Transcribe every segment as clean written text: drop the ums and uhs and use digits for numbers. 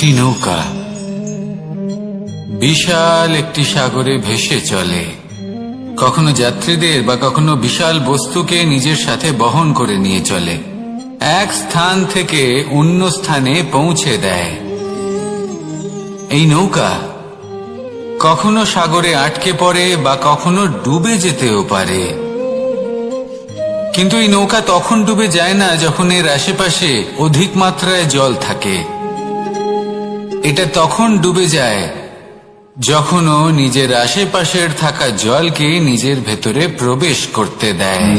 একটি নৌকা বিশাল একটি সাগরে ভেসে চলে, কখনো যাত্রীদের বা কখনো বিশাল বস্তুকে নিজের সাথে বহন করে নিয়ে চলে, এক স্থান থেকে অন্য স্থানে পৌঁছে দেয়। এই নৌকা কখনো সাগরে আটকে পড়ে বা কখনো ডুবে যেতেও পারে, কিন্তু এই নৌকা তখন ডুবে যায় না যখন এর আশেপাশে অধিক মাত্রায় জল থাকে। এটা তখন ডুবে যায় যখন ও নিজের আশেপাশের থাকা জলকে নিজের ভেতরে প্রবেশ করতে দেয়।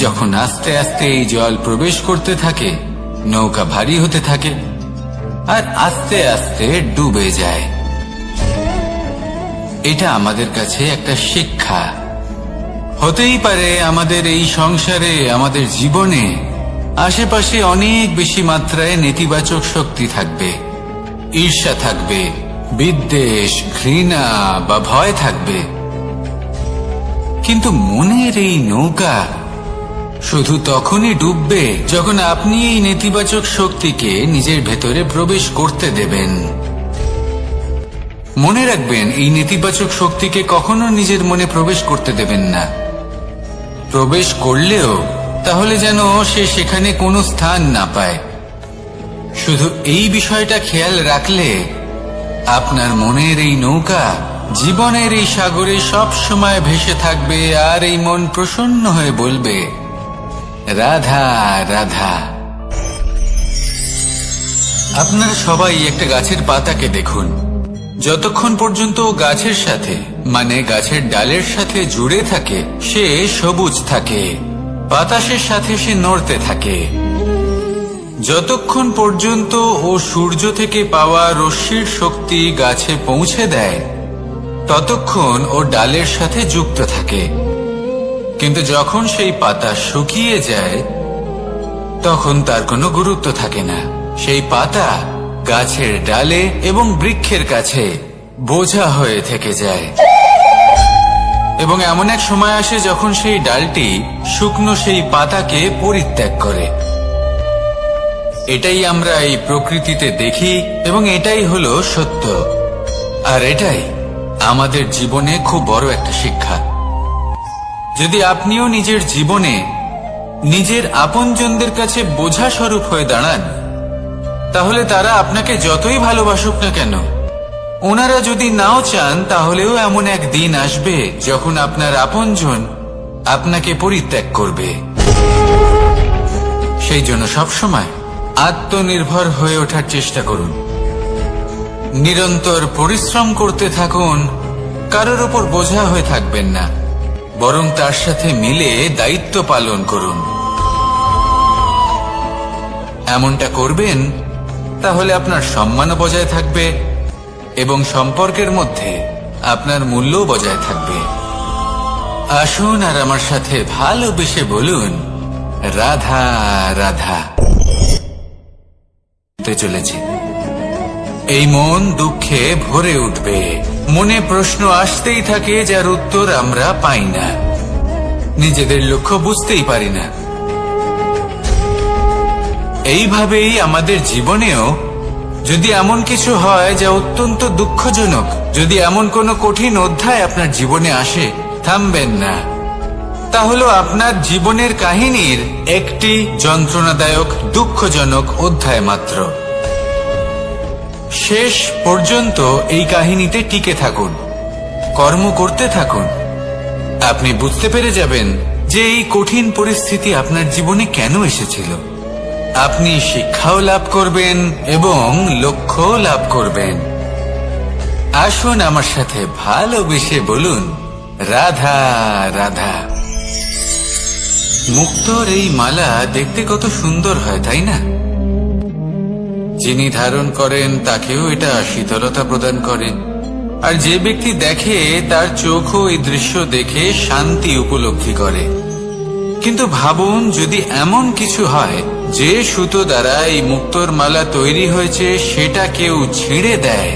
যখন আস্তে আস্তে এই জল প্রবেশ করতে থাকে, নৌকা ভারী হতে থাকে আর আস্তে আস্তে ডুবে যায়। এটা আমাদের কাছে একটা শিক্ষা। হতেই পারে আমাদের এই সংসারে, আমাদের জীবনে আশেপাশে অনেক বেশি মাত্রায় নেতিবাচক শক্তি থাকবে, ঈর্ষা থাকবে, বিদ্বেষ, ঘৃণা বা ভয় থাকবে, কিন্তু মনের এই নৌকা শুধু তখনই ডুববে যখন আপনি এই নেতিবাচক শক্তিকে নিজের ভেতরে প্রবেশ করতে দেবেন। মনে রাখবেন, এই নেতিবাচক শক্তিকে কখনো নিজের মনে প্রবেশ করতে দেবেন না। প্রবেশ করলেও তাহলে যেন সে সেখানে কোনো স্থান না পায়। শুধু এই বিষয়টা খেয়াল রাখলে আপনার মনের এই নৌকা জীবনের এই সাগরে সব সময় ভেসে থাকবে, আর এই মন প্রসন্ন হয়ে বলবে, রাধা রাধা। আপনারা সবাই একটা গাছের পাতাকে দেখুন, যতক্ষণ পর্যন্ত গাছের সাথে মানে গাছের ডালের সাথে জুড়ে থাকে সে সবুজ থাকে, বাতাসের সাথে সে নড়তে থাকে। যতক্ষণ পর্যন্ত ও সূর্য থেকে পাওয়া রশ্মির শক্তি গাছে পৌঁছে দেয় ততক্ষণ ও ডালের সাথে যুক্ত থাকে, কিন্তু যখন সেই পাতা শুকিয়ে যায় তখন তার কোনো গুরুত্ব থাকে না। সেই পাতা গাছের ডালে এবং বৃক্ষের কাছে বোঝা হয়ে থেকে যায়, এবং এমন এক সময় আসে যখন সেই ডালটি শুকনো সেই পাতাকে পরিত্যাগ করে। এটাই আমরা এই প্রকৃতিতে দেখি এবং এটাই হলো সত্য, আর এটাই আমাদের জীবনে খুব বড় একটা শিক্ষা। যদি আপনিও নিজের জীবনে নিজের আপনজনদের কাছে বোঝা স্বরূপ হয়ে দাঁড়ান, তাহলে তারা আপনাকে যতই ভালোবাসুক না কেন, ওনারা যদি নাও চান তাহলেও এমন এক দিন আসবে যখন আপনার আপনজন আপনাকে পরিত্যাগ করবে। সেই জন্য সবসময় আত্মনির্ভর হয়ে ওঠার চেষ্টা করুন, নিরন্তর পরিশ্রম করতে থাকুন, কারোর ওপর বোঝা হয়ে থাকবেন না, বরং তার সাথে মিলে দায়িত্ব পালন করুন। এমনটা করবেন তাহলে আপনার সম্মানও বজায় থাকবে এবং সম্পর্কের মধ্যে আপনার মূল্যও বজায় থাকবে। আসুন আর আমার সাথে ভালোবেসে বলুন, রাধা রাধা। চলেছে এই মন দুঃখে ভরে উঠবে, মনে প্রশ্ন আসতেই থাকে যার উত্তর আমরা পাই না, নিজেদের লক্ষ্য বুঝতেই পারি না। এইভাবেই আমাদের জীবনেও যদি এমন কিছু হয় যা অত্যন্ত দুঃখজনক, যদি এমন কোনো কঠিন অধ্যায় আপনার জীবনে আসে, থামবেন না। তা হলো আপনার জীবনের কাহিনীর একটি যন্ত্রণাদায়ক দুঃখজনক অধ্যায় মাত্র। শেষ পর্যন্ত এই কাহিনীতে টিকে থাকুন, কর্ম করতে থাকুন। আপনি বুঝতে পেরে যাবেন যে এই কঠিন পরিস্থিতি আপনার জীবনে কেন এসেছিল। আপনি শিক্ষাও লাভ করবেন এবং লক্ষ্য লাভ করবেন। আসুন আমার সাথে ভালোবেসে বলুন, রাধা রাধা। মুক্তোর এই মালা দেখতে কত সুন্দর হয়, তাই না? যিনি ধারণ করেন তাকেও এটা শীতলতা প্রদান করে, আর যে ব্যক্তি দেখে তার চোখও এই দৃশ্য দেখে শান্তি উপলব্ধি করে। কিন্তু ভাবুন, যদি এমন কিছু হয় যে সুতো দ্বারা এই মুক্তোর মালা তৈরি হয়েছে সেটা কেউ ছিঁড়ে দেয়,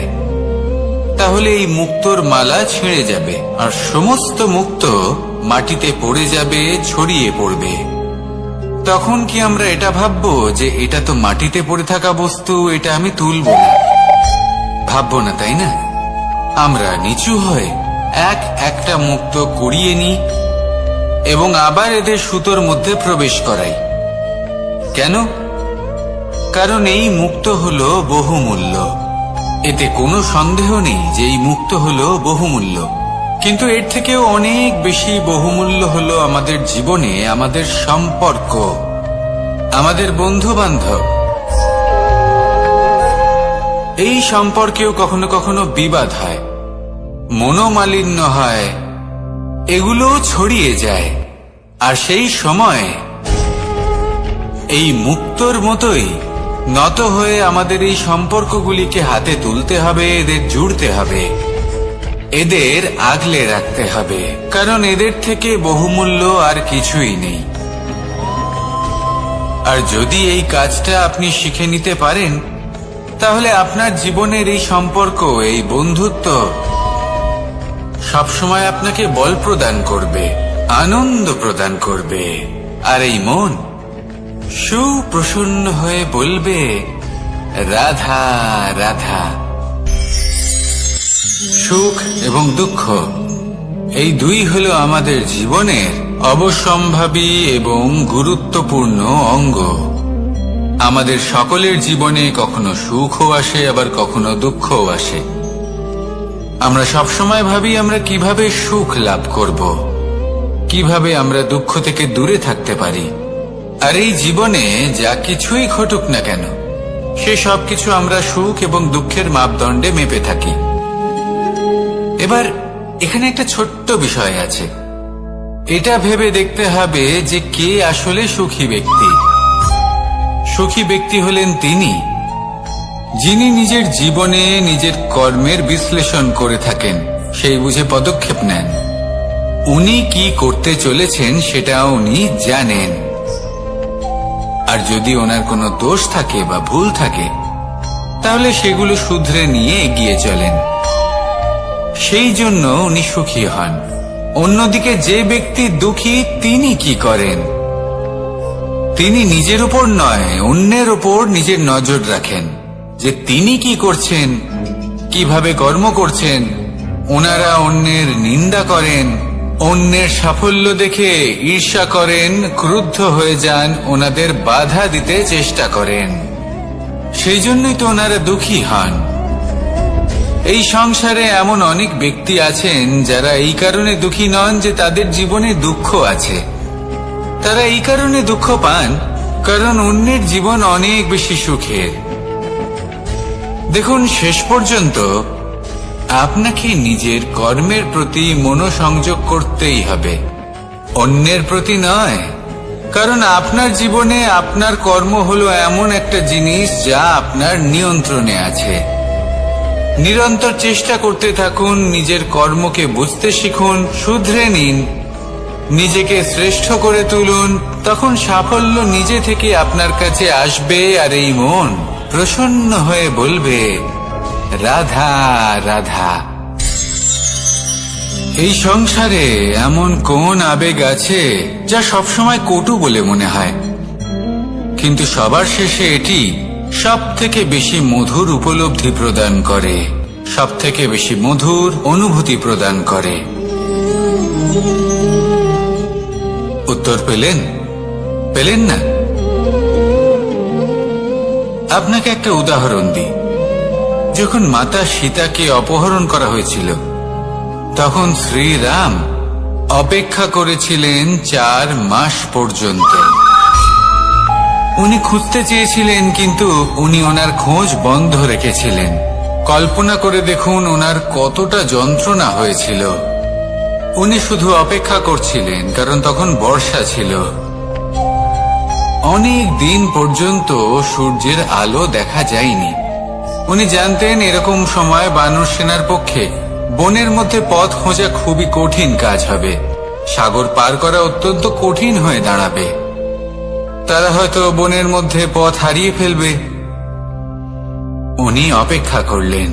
তাহলে এই মুক্তোর মালা ছিঁড়ে যাবে আর সমস্ত মুক্তো মাটিতে পড়ে যাবে, ছড়িয়ে পড়বে। তখন কি আমরা এটা ভাববো যে এটা তো মাটিতে পড়ে থাকা বস্তু, এটা আমি তুলব না? ভাববো না, তাই না? আমরা নিচু হয়ে একটা মুক্ত কুড়িয়ে নিই এবং আবার এদের সুতোর মধ্যে প্রবেশ করাই। কেন? কারণ এই মুক্ত হলো বহুমূল্য। এতে কোনো সন্দেহ নেই যে এই মুক্ত হলো বহুমূল্য। কিন্তু এর থেকেও অনেক বেশি বহুমূল্য হলো আমাদের জীবনে আমাদের সম্পর্ক, আমাদের বন্ধু বান্ধব। এই সম্পর্কেও কখনো কখনো বিবাদ হয়, মনোমালিন্য হয়, এগুলো ছড়িয়ে যায়। আর সেই সময় এই মুক্তর মতোই নত হয়ে আমাদের এই সম্পর্কগুলিকে হাতে তুলতে হবে, এদের জুড়তে হবে, এদের আগলে রাখতে হবে, কারণ এদের থেকে বহুমূল্য আর কিছুই নেই। আর যদি এই কাজটা আপনি শিখে নিতে পারেন, তাহলে আপনার জীবনের এই সম্পর্ক, এই বন্ধুত্ব সবসময় আপনাকে বল প্রদান করবে, আনন্দ প্রদান করবে। আর এই মন সুপ্রসন্ন হয়ে বলবে, রাধা রাধা। সুখ এবং দুঃখ এই দুই হলো আমাদের জীবনের অবশ্যম্ভাবী এবং গুরুত্বপূর্ণ অঙ্গ। আমাদের সকলের জীবনে কখনো সুখও আসে, আবার কখনো দুঃখও আসে। আমরা সবসময় ভাবি আমরা কিভাবে সুখ লাভ করব, কিভাবে আমরা দুঃখ থেকে দূরে থাকতে পারি। আর এই জীবনে যা কিছুই ঘটুক না কেন, সে সবকিছু আমরা সুখ এবং দুঃখের মাপদণ্ডে মেপে থাকি। এবার এখানে একটা ছোট্ট বিষয় আছে, এটা ভেবে দেখতে হবে যে কে আসলে সুখী ব্যক্তি। সুখী ব্যক্তি হলেন তিনি যিনি নিজের জীবনে নিজের কর্মের বিশ্লেষণ করে থাকেন, সেই বুঝে পদক্ষেপ নেন। উনি কি করতে চলেছেন সেটা উনি জানেন। আর যদি ওনার কোনো দোষ থাকে বা ভুল থাকে, তাহলে সেগুলো শুধরে নিয়ে এগিয়ে চলেন। সেই জন্য উনি সুখী হন। অন্যদিকে যে ব্যক্তি দুঃখী, তিনি কি করেন? তিনি নিজের উপর নয়, অন্যের উপর নিজের নজর রাখেন, যে তিনি কি করছেন, কিভাবে কর্ম করছেন। ওনারা অন্যের নিন্দা করেন, অন্যের সাফল্য দেখে ঈর্ষা করেন, ক্রুদ্ধ হয়ে যান, ওনাদের বাধা দিতে চেষ্টা করেন। সেই জন্যই তো ওনারা দুঃখী হন। এই সংসারে এমন অনেক ব্যক্তি আছেন যারা এই কারণে দুঃখী নন যে তাদের জীবনে দুঃখ আছে। তারা এই কারণে দুঃখ পান কারণ অন্যের জীবন অনেক বেশি সুখের। দেখুন, শেষ পর্যন্ত আপনাকে নিজের কর্মের প্রতি মনোসংযোগ করতেই হবে, অন্যের প্রতি নয়। কারণ আপনার জীবনে আপনার কর্ম হলো এমন একটা জিনিস যা আপনার নিয়ন্ত্রণে আছে। নিরন্তর চেষ্টা করতে থাকুন, নিজের কর্মকে বুঝতে শিখুন, শুধরে নিন, নিজেকে শ্রেষ্ঠ করে তুলুন। তখন সাফল্য নিজে থেকে আপনার কাছে আসবে। আর এই মন প্রসন্ন হয়ে বলবে, রাধা রাধা। এই সংসারে এমন কোন আবেগ আছে যা সবসময় কটু বলে মনে হয়, কিন্তু সবার শেষে এটি সব থেকে বেশি মধুর উপলব্ধি প্রদান করে, সব থেকে বেশি মধুর অনুভূতি প্রদান করে। উত্তর পেলেন না? আপনাকে একটা উদাহরণ দিই। যখন মাতা সীতাকে অপহরণ করা হয়েছিল, তখন শ্রীরাম অপেক্ষা করেছিলেন 4 মাস পর্যন্ত। উনি খুঁজতে চেয়েছিলেন, কিন্তু উনি ওনার খোঁজ বন্ধ রেখেছিলেন। কল্পনা করে দেখুন ওনার কতটা যন্ত্রণা হয়েছিল। উনি শুধু অপেক্ষা করছিলেন, কারণ তখন বর্ষা ছিল। অনেক দিন পর্যন্ত সূর্যের আলো দেখা যায়নি। উনি জানতেন এরকম সময় বানর সেনার পক্ষে বনের মধ্যে পথ খোঁজা খুবই কঠিন কাজ হবে। সাগর পার করা অত্যন্ত কঠিন হয়ে দাঁড়াবে। তারা হয়তো বনের মধ্যে পথ হারিয়ে ফেলবে। উনি অপেক্ষা করলেন,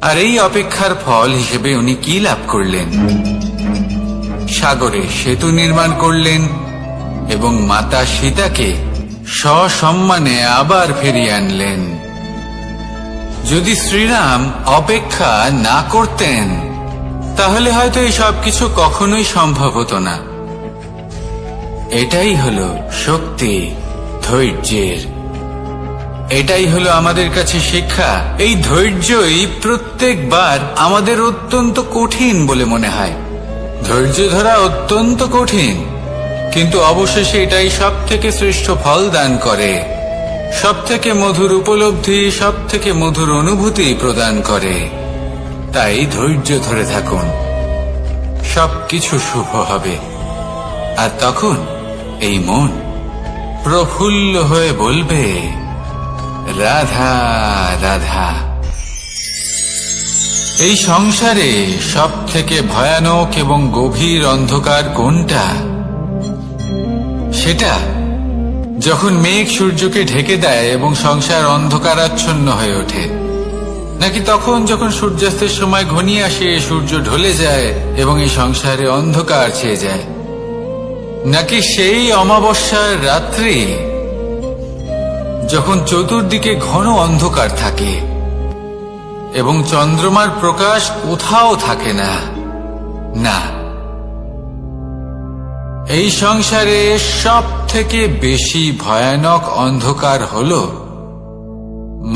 আর এই অপেক্ষার ফল হিসেবে উনি কি লাভ করলেন? সাগরে সেতু নির্মাণ করলেন, এবং মাতা সীতাকে সসম্মানে আবার ফিরিয়ে আনলেন। যদি শ্রীরাম অপেক্ষা না করতেন তাহলে হয়তো এই সবকিছু কখনোই সম্ভব হতো না। এটাই হলো শক্তি ধৈর্যের। এটাই হলো আমাদের কাছে শিক্ষা। এই ধৈর্যই প্রত্যেকবার আমাদের অত্যন্ত কঠিন বলে মনে হয়। ধৈর্য ধরা অত্যন্ত কঠিন, কিন্তু অবশেষে এটাই সব থেকে শ্রেষ্ঠ ফল দান করে, সব থেকে মধুর উপলব্ধি, সব থেকে মধুর অনুভূতি প্রদান করে। তাই ধৈর্য ধরে থাকুন, সবকিছু শুভ হবে। আর তখন এই মন প্রফুল্ল হয়ে বলবে, রাধা রাধা। এই সংসারে সব থেকে ভয়ানক এবং গভীর অন্ধকার কোনটা? সেটা যখন মেঘ সূর্যকে ঢেকে দেয় এবং সংসার অন্ধকারাচ্ছন্ন হয়ে ওঠে, নাকি তখন যখন সূর্যাস্তের সময় ঘনিয়ে আসে, সূর্য ঢলে যায় এবং এই সংসারে অন্ধকার ছেয়ে যায়, নাকি সেই অমাবস্যার রাত্রি যখন চতুর্দিকে ঘন অন্ধকার থাকে এবং চন্দ্রমার প্রকাশ কোথাও থাকে না? না, এই সংসারে সব থেকে বেশি ভয়ানক অন্ধকার হলো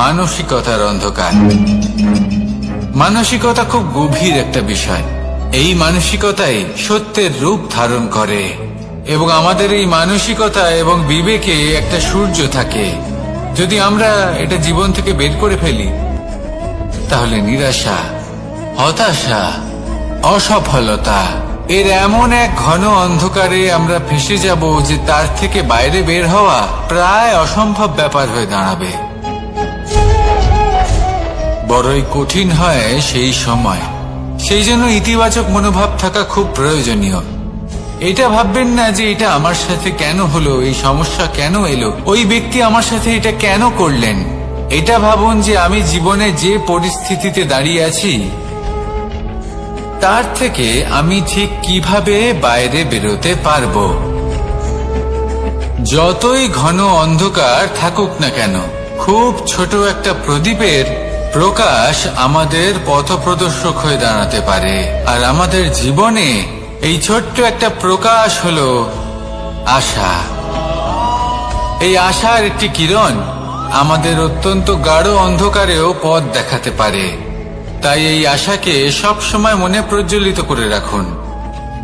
মানসিকতার অন্ধকার। মানসিকতা খুব গভীর একটা বিষয়। এই মানসিকতাই সত্যের রূপ ধারণ করে এবং আমাদের এই মানসিকতা এবং বিবেকে একটা সূর্য থাকে। যদি আমরা এটা জীবন থেকে বের করে ফেলি তাহলে নিরাশা, হতাশা, অসফলতা এর এমন এক ঘন অন্ধকারে আমরা ফেঁসে যাব যে তার থেকে বাইরে বের হওয়া প্রায় অসম্ভব ব্যাপার হয়ে দাঁড়াবে। বড়ই কঠিন হয় সেই সময়। সেই জন্য ইতিবাচক মনোভাব থাকা খুব প্রয়োজনীয়। এটা ভাববেন না যে এটা আমার সাথে কেন হলো, এই সমস্যা কেন এলো, ওই ব্যক্তি আমার সাথে এটা কেন করলেন। এটা ভাবুন যে আমি জীবনে যে পরিস্থিতিতে দাঁড়িয়ে আছি তার থেকে আমি ঠিক কিভাবে বাইরে বেরোতে পারবো। যতই ঘন অন্ধকার থাকুক না কেন, খুব ছোট একটা প্রদীপের প্রকাশ আমাদের পথপ্রদর্শক হয়ে দাঁড়াতে পারে। আর আমাদের জীবনে এই ছোট্ট একটা প্রকাশ হলো আশা। এই আশার একটি কিরণ আমাদের অত্যন্ত গাঢ় অন্ধকারেও পথ দেখাতে পারে। তাই এই আশাকে সব সময় মনে প্রজ্বলিত করে রাখুন।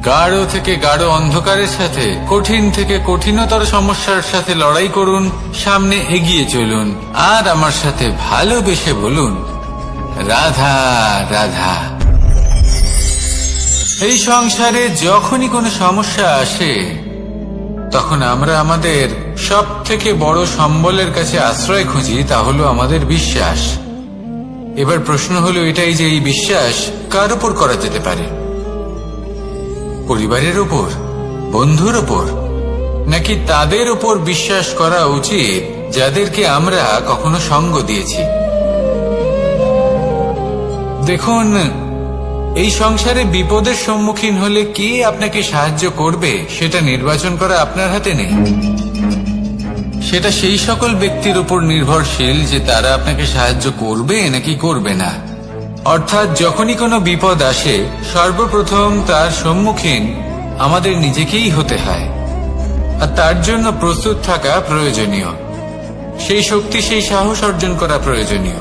গাঢ় থেকে গাঢ় অন্ধকারের সাথে, কঠিন থেকে কঠিনতর সমস্যার সাথে লড়াই করুন, সামনে এগিয়ে চলুন, আর আমার সাথে ভালোবেসে বলুন, রাধা রাধা। এই সংসারে যখনই কোনো সমস্যা আসে তখন আমরা আমাদের সব থেকে বড় সম্বলের কাছে আশ্রয় খুঁজি, তা হলো আমাদের বিশ্বাস। এবার প্রশ্ন হলো এটাই যে এই বিশ্বাস কার উপর করা যেতে পারে? পরিবারের উপর, বন্ধুর উপর, নাকি তাদের উপর বিশ্বাস করা উচিত যাদেরকে আমরা কখনো সঙ্গ দিয়েছি? দেখুন, এই সংসারে বিপদের সম্মুখীন হলে কে আপনাকে সাহায্য করবে সেটা নির্বাচন করা আপনার হাতে নেই। সেটা সেই সকল ব্যক্তির উপর নির্ভরশীল যে তারা আপনাকে সাহায্য করবে নাকি করবে না। অর্থাৎ যখনই কোনো বিপদ আসে সর্বপ্রথম তার সম্মুখীন আমাদের নিজেকেই হতে হয়, আর তার জন্য প্রস্তুত থাকা প্রয়োজনীয়। সেই শক্তি, সেই সাহস অর্জন করা প্রয়োজনীয়।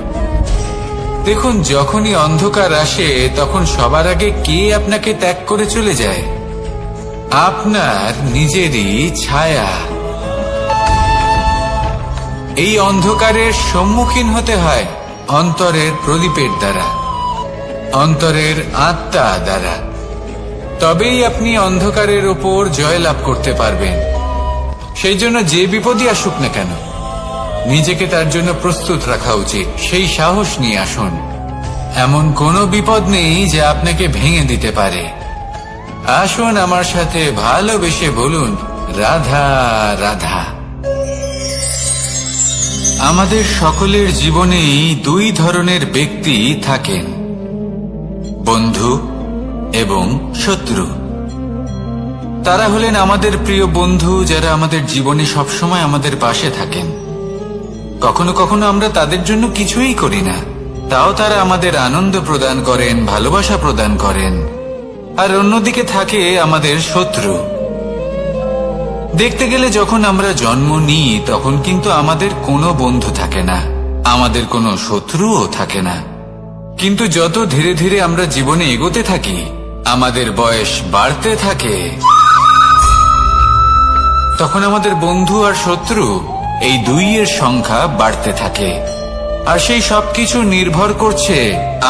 দেখুন, যখনই অন্ধকার আসে তখন সবার আগে কে আপনাকে ত্যাগ করে চলে যায়? আপনার নিজেরই ছায়া। এই অন্ধকারের সম্মুখীন হতে হয় অন্তরের প্রদীপের দ্বারা, অন্তরের আত্মা দ্বারা। তবেই আপনি অন্ধকারের ওপর জয়লাভ করতে পারবেন। সেই জন্য যে বিপদই আসুক না কেন নিজেকে তার জন্য প্রস্তুত রাখা উচিত। সেই সাহস নিয়ে আসুন। এমন কোনো বিপদ নেই যে আপনাকে ভেঙে দিতে পারে। আসুন আমার সাথে ভালোবেসে বলুন, রাধা রাধা। আমাদের সকলের জীবনেই দুই ধরনের ব্যক্তি থাকেন, বন্ধু এবং শত্রু। তারা হলেন আমাদের প্রিয় বন্ধু, যারা আমাদের জীবনে সবসময় আমাদের পাশে থাকেন। কখনো কখনো আমরা তাদের জন্য কিছুই করি না, তাও তারা আমাদের আনন্দ প্রদান করেন, ভালোবাসা প্রদান করেন। আর অন্যদিকে থাকে আমাদের শত্রু। দেখতে গেলে যখন আমরা জন্ম নিই তখন কিন্তু আমাদের কোনো বন্ধু থাকে না, আমাদের কোনো শত্রুও থাকে না। কিন্তু যত ধীরে ধীরে আমরা জীবনে এগোতে থাকি, আমাদের বয়স বাড়তে থাকে, তখন আমাদের বন্ধু আর শত্রু এই দুইয়ের সংখ্যা বাড়তে থাকে। আর সেই সবকিছু নির্ভর করছে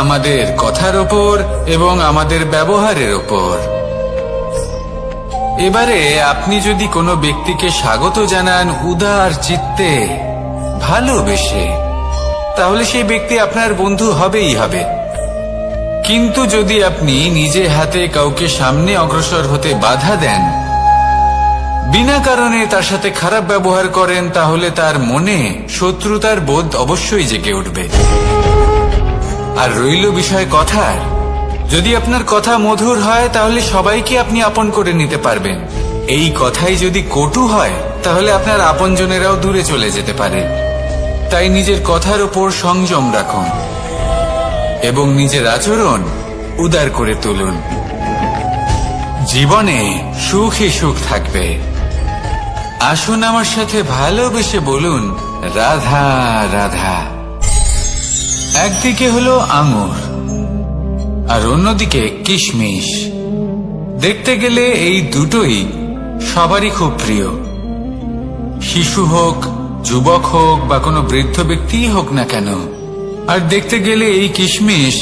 আমাদের কথার ওপর এবং আমাদের ব্যবহারের ওপর। এবারে আপনি যদি কোনো ব্যক্তিকে স্বাগত জানান উদার চিত্তে, ভালোবেসে, তাহলে সেই ব্যক্তি আপনার বন্ধু হবেই হবে। কিন্তু যদি আপনি নিজে হাতে কাউকে সামনে অগ্রসর হতে বাধা দেন, বিনা কারণে তার সাথে খারাপ ব্যবহার করেন, তাহলে তার মনে শত্রুতার বোধ অবশ্যই জেগে উঠবে। আর রইল বিষয় কথার, যদি আপনার কথা মধুর হয় তাহলে সবাইকে আপনি আপন করে নিতে পারবেন। এই কথাই যদি কটু হয় তাহলে আপনার আপনজনেরাও দূরে চলে যেতে পারে। তাই নিজের কথার উপর সংযম রাখুন এবং নিজের আচরণ উদার করে তুলুন। জীবনে সুখই সুখ থাকবে। আসুন আমার সাথে ভালোবেসে বলুন রাধা রাধা। একদিকে হলো আঙুর আর অন্যদিকে কিশমিশ। দেখতে গেলে এই দুটোই সবারই খুব প্রিয়। শিশু হোক, যুবক হোক বা কোনো বৃদ্ধ ব্যক্তিই হোক না কেন। আর দেখতে গেলে এই কিশমিশ,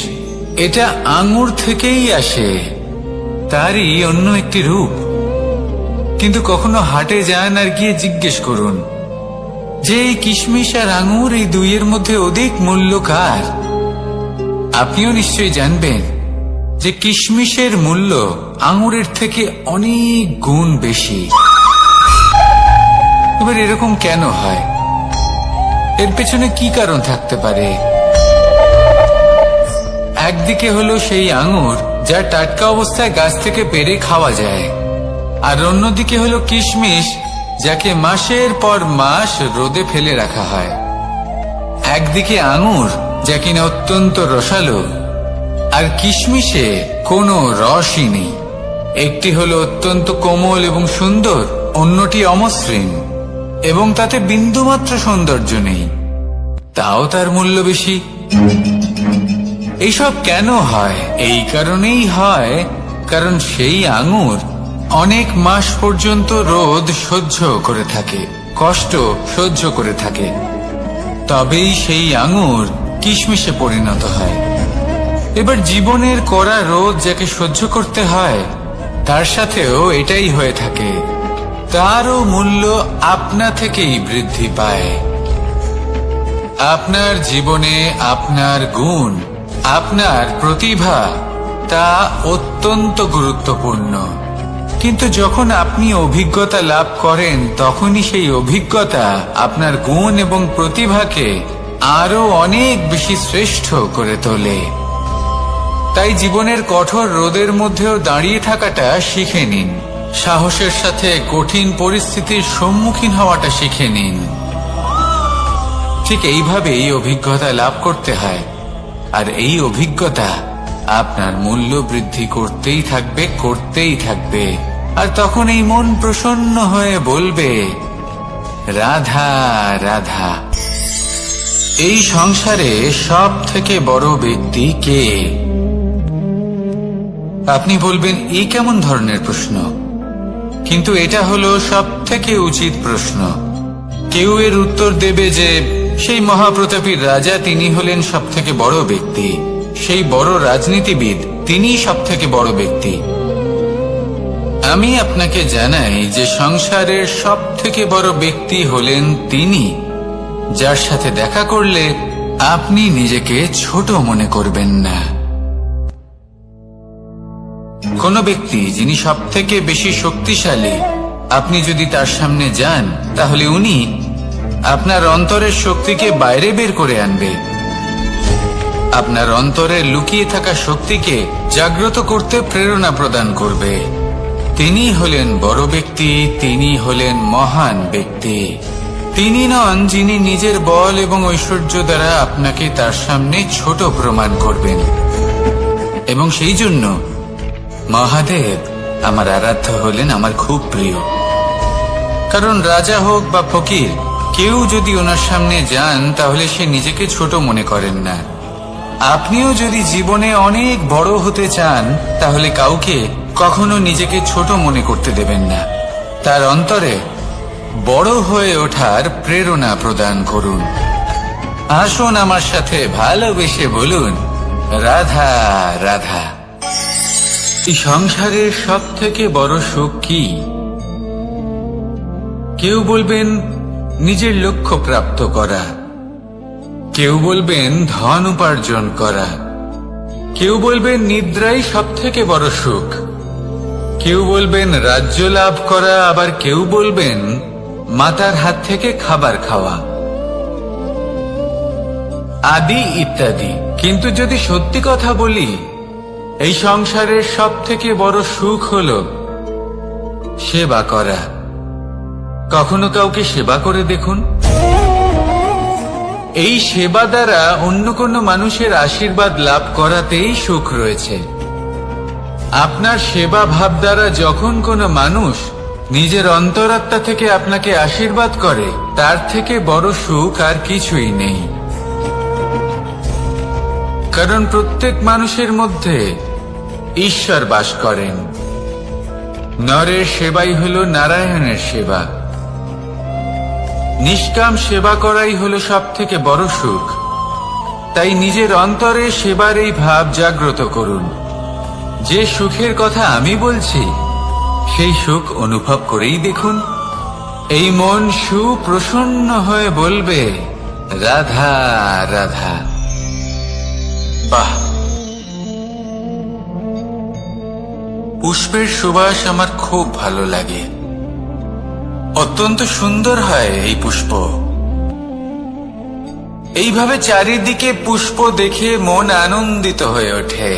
এটা আঙুর থেকেই আসে, তারই অন্য একটি রূপ। কিন্তু কখনো হাটে যান আর গিয়ে জিজ্ঞেস করুন যে এই কিশমিশ আর আঙুর, এই দুইয়ের মধ্যে অধিক মূল্য কার? আপনিও নিশ্চয়ই জানবেন যে কিশমিশের মূল্য আঙুরের থেকে অনেক গুণ বেশি। এবার এরকম কেন হয়? এর পেছনে কি কারণ থাকতে পারে? একদিকে হলো সেই আঙুর যা টাটকা অবস্থায় গাছ থেকে পেড়ে খাওয়া যায়, আর অন্যদিকে হলো কিশমিশ যাকে মাসের পর মাস রোদে ফেলে রাখা হয়। একদিকে আঙুর যা কিনা অত্যন্ত রসালো, আর কিশমিশে কোনো রসই নেই। একটি হলো অত্যন্ত কোমল এবং সুন্দর, অন্যটি অমসৃণ এবং তাতে বিন্দুমাত্র সৌন্দর্য নেই, তাও তার মূল্য বেশি। এইসব কেন হয়? এই কারণেই হয় কারণ সেই আঙুর অনেক মাস পর্যন্ত রোদ সহ্য করে থাকে, কষ্ট সহ্য করে থাকে, তবেই সেই আঙুর কিশমিশে পরিণত হয়। এবার জীবনের কড়া রোদ যাকে সহ্য করতে হয়, তার সাথেও এটাই হয়ে থাকে। তারও মূল্য আপনা থেকেই বৃদ্ধি পায়। আপনার জীবনে আপনার গুণ, আপনার প্রতিভা, তা অত্যন্ত গুরুত্বপূর্ণ। কিন্তু যখন আপনি অভিজ্ঞতা লাভ করেন, তখনই সেই অভিজ্ঞতা আপনার গুণ এবং প্রতিভাকে আরো অনেক বেশি শ্রেষ্ঠ করে তোলে। তাই জীবনের কঠোর রোদের মধ্যেও দাঁড়িয়ে থাকাটা শিখে নিন। সাহসের সাথে কঠিন পরিস্থিতির সম্মুখীন হওয়াটা শিখে নিন। ঠিক এইভাবেই অভিজ্ঞতা লাভ করতে হয়, আর এই অভিজ্ঞতা আপনার মূল্য বৃদ্ধি করতেই থাকবে, করতেই থাকবে। আর তখন এই মন প্রসন্ন হয়ে বলবে রাধা রাধা। এই সংসারে সব থেকে বড় ব্যক্তি কে? আপনি বলবেন এই কেমন ধরনের প্রশ্ন? কিন্তু এটা হলো সব থেকে উচিত প্রশ্ন। কেউ এর উত্তর দেবে যে সেই মহাপ্রতাপী রাজা, তিনি হলেন সব থেকে বড় ব্যক্তি। সেই বড় রাজনীতিবিদ, তিনিই সব থেকে বড় ব্যক্তি। আমি আপনাকে জানাই যে সংসারের সব থেকে বড় ব্যক্তি হলেন তিনি, যার সাথে দেখা করলে আপনি নিজেকে ছোট মনে করবেন না। কোন ব্যক্তি যিনি সব থেকে বেশি শক্তিশালী, আপনি যদি তার সামনে যান, তাহলে উনি আপনার অন্তরের শক্তিকে বাইরে বের করে আনবে। আপনার অন্তরে লুকিয়ে থাকা শক্তিকে জাগ্রত করতে প্রেরণা প্রদান করবে। তিনি হলেন বড় ব্যক্তি, তিনি হলেন মহান ব্যক্তি। তিনি নন যিনি নিজের বল এবং ঐশ্বর্য দ্বারা আপনাকে তার সামনে ছোট প্রমাণ করবেন। এবং সেই জন্য মহাদেব আমার আরাধ্য হলেন আমার খুব প্রিয়। কারণ রাজা হোক বা ফকির, কেউ যদি ওনার সামনে যান তাহলে সে নিজেকে ছোট মনে করেন না। আপনিও যদি জীবনে অনেক বড় হতে চান তাহলে কাউকে কখনো নিজেকে ছোট মনে করতে দেবেন না। তার অন্তরে বড় হয়ে ওঠার প্রেরণা প্রদান করুন। আসুন আমার সাথে ভালোবেসে বলুন, রাধা রাধা। এই সংসারের সব থেকে বড় সুখ কি? কেউ বলবেন নিজের লক্ষ্য প্রাপ্ত করা, কেউ বলবেন ধন উপার্জন করা, কেউ বলবেন নিদ্রাই সব থেকে বড় সুখ, কেউ বলবেন রাজ্য লাভ করা, আবার কেউ বলবেন মাতার হাত থেকে খাবার খাওয়া, আদি ইত্যাদি। কিন্তু যদি সত্যি কথা বলি, এই সংসারের সব থেকে বড় সুখ হল সেবা করা। কখনো কাউকে সেবা করে দেখুন। এই সেবা দ্বারা অন্য কোনো মানুষের আশীর্বাদ লাভ করাতেই সুখ রয়েছে। আপনার সেবা ভাব দ্বারা যখন কোনো মানুষ নিজের অন্তরাত্মা থেকে আপনাকে আশীর্বাদ করে, তার থেকে বড় সুখ আর কিছুই নেই। কারণ প্রত্যেক মানুষের মধ্যে ঈশ্বর বাস করেন। নরের সেবাই হল নারায়ণের সেবা। নিষ্কাম সেবা করাই হলো সব থেকে বড় সুখ। তাই নিজের অন্তরে সেবার এই ভাব জাগ্রত করুন। যে সুখের কথা আমি বলছি, সেই সুখ অনুভব করেই দেখুন। এই মন সুপ্রসন্ন হয়ে বলবে, রাধা রাধা। বাহ! পুষ্পের সুবাস আমার খুব ভালো লাগে। অত্যন্ত সুন্দর হয় এই পুষ্প। এইভাবে চারিদিকে পুষ্প দেখে মন আনন্দিত হয়ে ওঠে।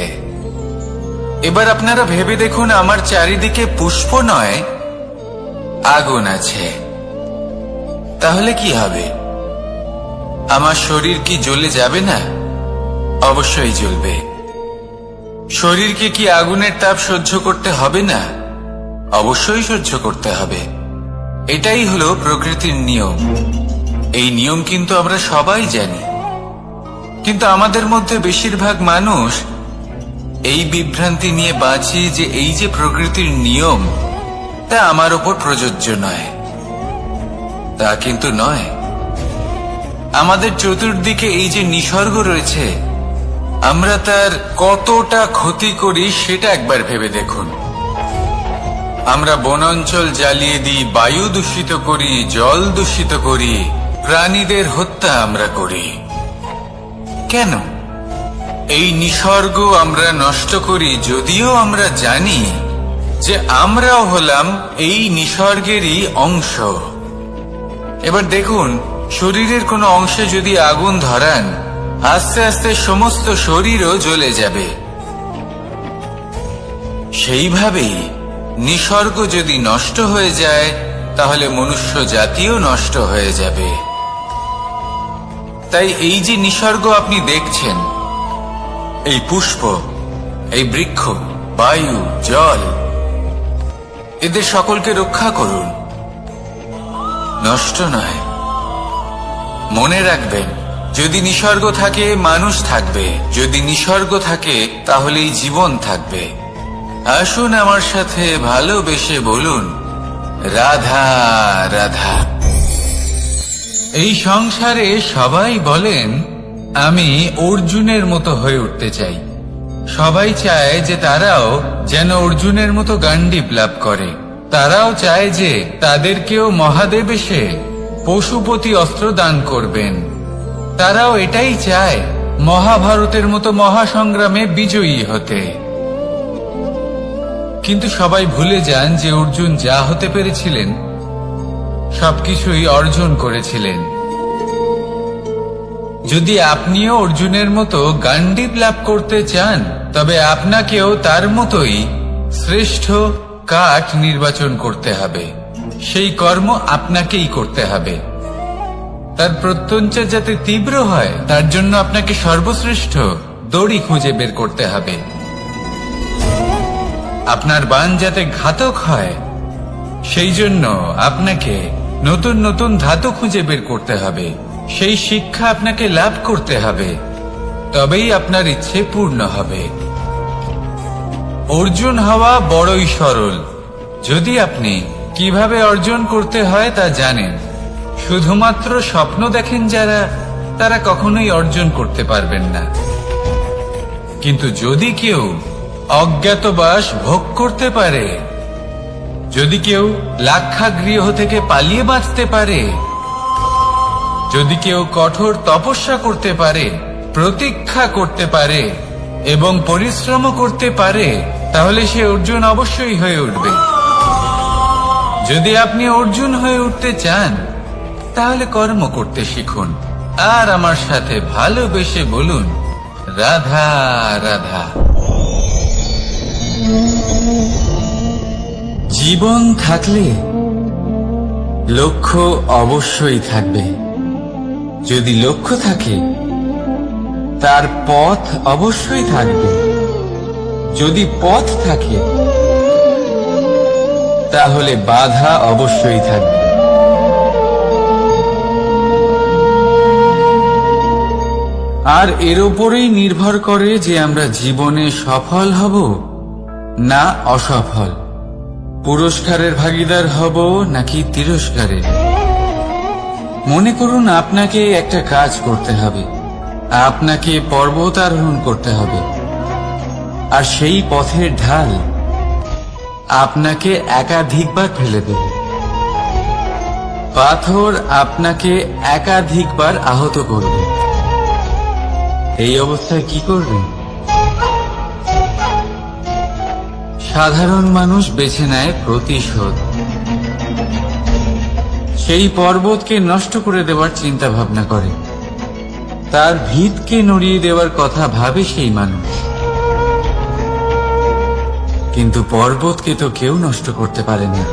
এবার আপনারা ভেবে দেখুন, আমার চারিদিকে পুষ্প নয়, আগুন আছে। তাহলে কি হবে? আমার শরীর কি জ্বলে যাবে না? অবশ্যই জ্বলবে। শরীরকে কি আগুনের তাপ সহ্য করতে হবে না? অবশ্যই সহ্য করতে হবে। এটাই হলো প্রকৃতির নিয়ম। এই নিয়ম কিন্তু আমরা সবাই জানি, কিন্তু আমাদের মধ্যে বেশিরভাগ মানুষ এই বিভ্রান্তি নিয়ে বাঁচি যে এই যে প্রকৃতির নিয়ম, তা আমার ওপর প্রযোজ্য নয়। তা কিন্তু নয়। আমাদের চতুর্দিকে এই যে নিসর্গ রয়েছে, আমরা তার কতটা ক্ষতি করি সেটা একবার ভেবে দেখুন। আমরা বনাঞ্চল জ্বালিয়ে দিই, বায়ু দূষিত করি, জল দূষিত করি, প্রাণীদের হত্যা আমরা করি। কেন? এই নিসর্গ আমরা নষ্ট করি, যদিও আমরা জানি যে আমরাও হলাম এই নিসর্গেরই অংশ। এবার দেখুন, শরীরের কোনো অংশে যদি আগুন ধরান, আস্তে আস্তে সমস্ত শরীরও জ্বলে যাবে। সেইভাবেই নিসর্গ যদি নষ্ট হয়ে যায়, তাহলে মনুষ্য জাতিও নষ্ট হয়ে যাবে। তাই এই যে নিসর্গ আপনি দেখছেন, এই পুষ্প, এই বৃক্ষ, বায়ু, জল, এদের সকলকে রক্ষা করুন, নষ্ট নয়। মনে রাখবেন, যদি নিসর্গ থাকে মানুষ থাকবে, যদি নিসর্গ থাকে তাহলেই জীবন থাকবে। আসুন আমার সাথে ভালোবেসে বলুন, রাধা রাধা। এই সংসারে সবাই বলেন আমি অর্জুনের মতো হয়ে উঠতে চাই। সবাই চায় যে তারাও যেন অর্জুনের মতো গান্ডীব লাভ করে। তারাও চায় যে তাদেরকেও মহাদেব এসে পশুপতি অস্ত্র দান করবেন। তারাও এটাই চায় মহাভারতের মতো মহাসংগ্রামে বিজয়ী হতে। কিন্তু সবাই ভুলে যান যে অর্জুন যা হতে পেরেছিলেন সবকিছুই অর্জন করেছিলেন। যদি আপনিও অর্জুনের মতো গান্ডীব লাভ করতে চান, তবে আপনাকেও তার মতোই শ্রেষ্ঠ কাঠ নির্বাচন করতে হবে, সেই কর্ম আপনাকেই করতে হবে। তার প্রত্যঞ্চা যাতে তীব্র হয় তার জন্য আপনাকে সর্বশ্রেষ্ঠ দড়ি খুঁজে বের করতে হবে। আপনার বাণ যাতে ঘাতক হয় সেই জন্য আপনাকে নতুন নতুন ধাতু খুঁজে বের করতে হবে। সেই শিক্ষা আপনাকে লাভ করতে হবে, তবেই আপনার ইচ্ছে পূর্ণ হবে। অর্জুন হওয়া বড়ই সরল, যদি আপনি কিভাবে অর্জন করতে হয় তা জানেন। শুধুমাত্র স্বপ্ন দেখেন যারা, তারা কখনোই অর্জন করতে পারবেন না। কিন্তু যদি কেউ অজ্ঞাতবাস ভোগ করতে পারে, যদি কেউ লাক্ষাগৃহ থেকে পালিয়ে বাঁচতে পারে, যদি কেউ কঠোর তপস্যা করতে পারে, প্রতীক্ষা করতে পারে এবং পরিশ্রম করতে পারে, তাহলে সে অর্জুন অবশ্যই হয়ে উঠবে। যদি আপনি অর্জুন হয়ে উঠতে চান তাহলে কর্ম করতে শিখুন আর আমার সাথে ভালোবেসে বলুন, রাধা রাধা। জীবন থাকলে লক্ষ্য অবশ্যই থাকবে। যদি লক্ষ্য থাকে তার পথ অবশ্যই থাকবে। যদি পথ থাকে তাহলে বাধা অবশ্যই থাকবে। আর এর উপরেই নির্ভর করে যে আমরা জীবনে সফল হব না অসফল, পুরস্কারের ভাগীদার হব নাকি তিরস্কারের। মনে করুন আপনাকে একটা কাজ করতে হবে, আপনাকে পর্বত আরোহণ করতে হবে, আর সেই পথের ঢাল আপনাকে একাধিকবার ফেলে দেবে। পাথর আপনাকে একাধিকবার আহত করবে। এই অবস্থায় কি করবেন? সাধারণ মানুষ বেছে নেয় প্রতিশোধ। সেই পর্বতকে নষ্ট করে দেওয়ার চিন্তা ভাবনা করে, তার ভিতকে নড়িয়ে দেওয়ার কথা ভাবে সেই মানুষ। কিন্তু পর্বতকে তো কেউ নষ্ট করতে পারে না।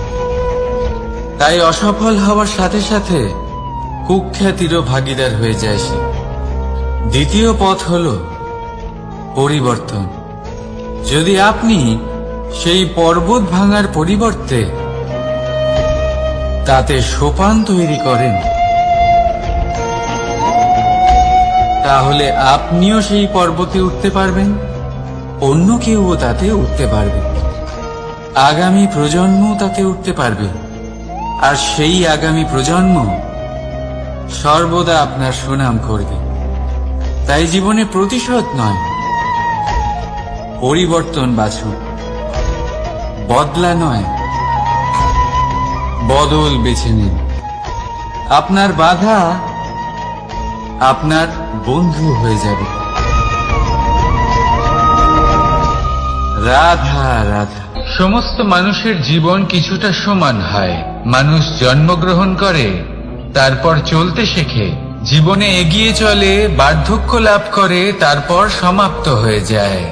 তাই অসফল হওয়ার সাথে সাথে কুখ্যাতিরও ভাগীদার হয়ে যায় সে। দ্বিতীয় পথ হল পরিবর্তন। যদি আপনি সেই পর্বত ভাঙার পরিবর্তে তাতে সোপান তৈরি করেন, তাহলে আপনিও সেই পর্বতে উঠতে পারবেন, অন্য কেউও তাতে উঠতে পারবে, আগামী প্রজন্মও তাতে উঠতে পারবে। আর সেই আগামী প্রজন্ম সর্বদা আপনার সুনাম করবে। তাই জীবনে প্রতিশোধ নয়, পরিবর্তন বাছুন। বদলা নয়, বদল বেছে নিন। আপনার বাধা আপনার বন্ধু হয়ে যাবে। রাধা রাধা। সমস্ত মানুষের জীবন কিছুটা সমান হয়। মানুষ জন্মগ্রহণ করে, তারপর চলতে শেখে, জীবনে এগিয়ে চলে, বার্ধক্য লাভ করে, তারপর সমাপ্ত হয়ে যায়।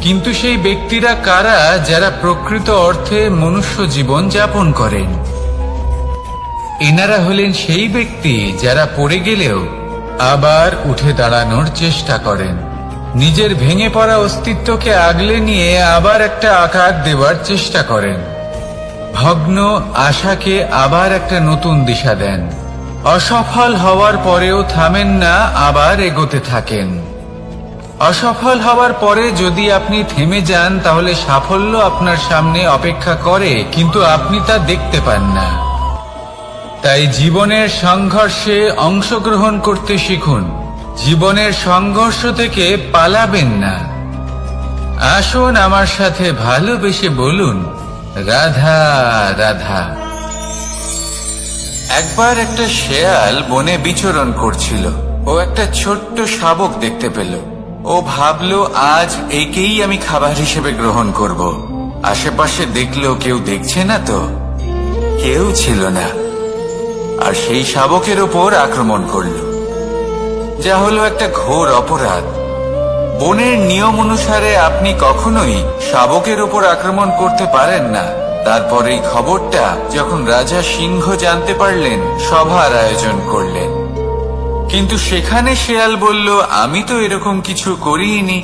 কিন্তু সেই ব্যক্তিরা কারা যারা প্রকৃত অর্থে মনুষ্য জীবন যাপন করেন? এনারা হলেন সেই ব্যক্তি যারা পড়ে গেলেও আবার উঠে দাঁড়ানোর চেষ্টা করেন, নিজের ভেঙে পড়া অস্তিত্বকে আগলে নিয়ে আবার একটা আকার দেওয়ার চেষ্টা করেন, ভগ্ন আশাকে আবার একটা নতুন দিশা দেন। অসফল হওয়ার পরেও থামেন না, আবার এগোতে থাকেন। অসফল হওয়ার পরে যদি আপনি থেমে যান তাহলে সাফল্য আপনার সামনে অপেক্ষা করে, কিন্তু আপনি তা দেখতে পান না। তাই জীবনের সংঘর্ষে অংশগ্রহণ করতে শিখুন। জীবনের সংঘর্ষ থেকে পালাবেন না। আসুন আমার সাথে ভালোবেসে বলুন, রাধা রাধা। একবার একটা শেয়াল বনে বিচরণ করছিল। ও একটা ছোট্ট শাবক দেখতে পেল। ও ভাবলো, আজ একেই আমি খাবার হিসেবে গ্রহণ করব। আশেপাশে দেখলো কেউ দেখছে না তো, কেউ ছিল না। আর সেই শাবকের ওপর আক্রমণ করল, যা হলো একটা ঘোর অপরাধ। বনের নিয়ম অনুসারে আপনি কখনোই শাবকের উপর আক্রমণ করতে পারেন না। তারপর এই খবরটা যখন রাজা সিংহ জানতে পারলেন, সভার আয়োজন করলেন। কিন্তু সেখানে শেয়াল বলল, আমি তো এরকম কিছু করিনি।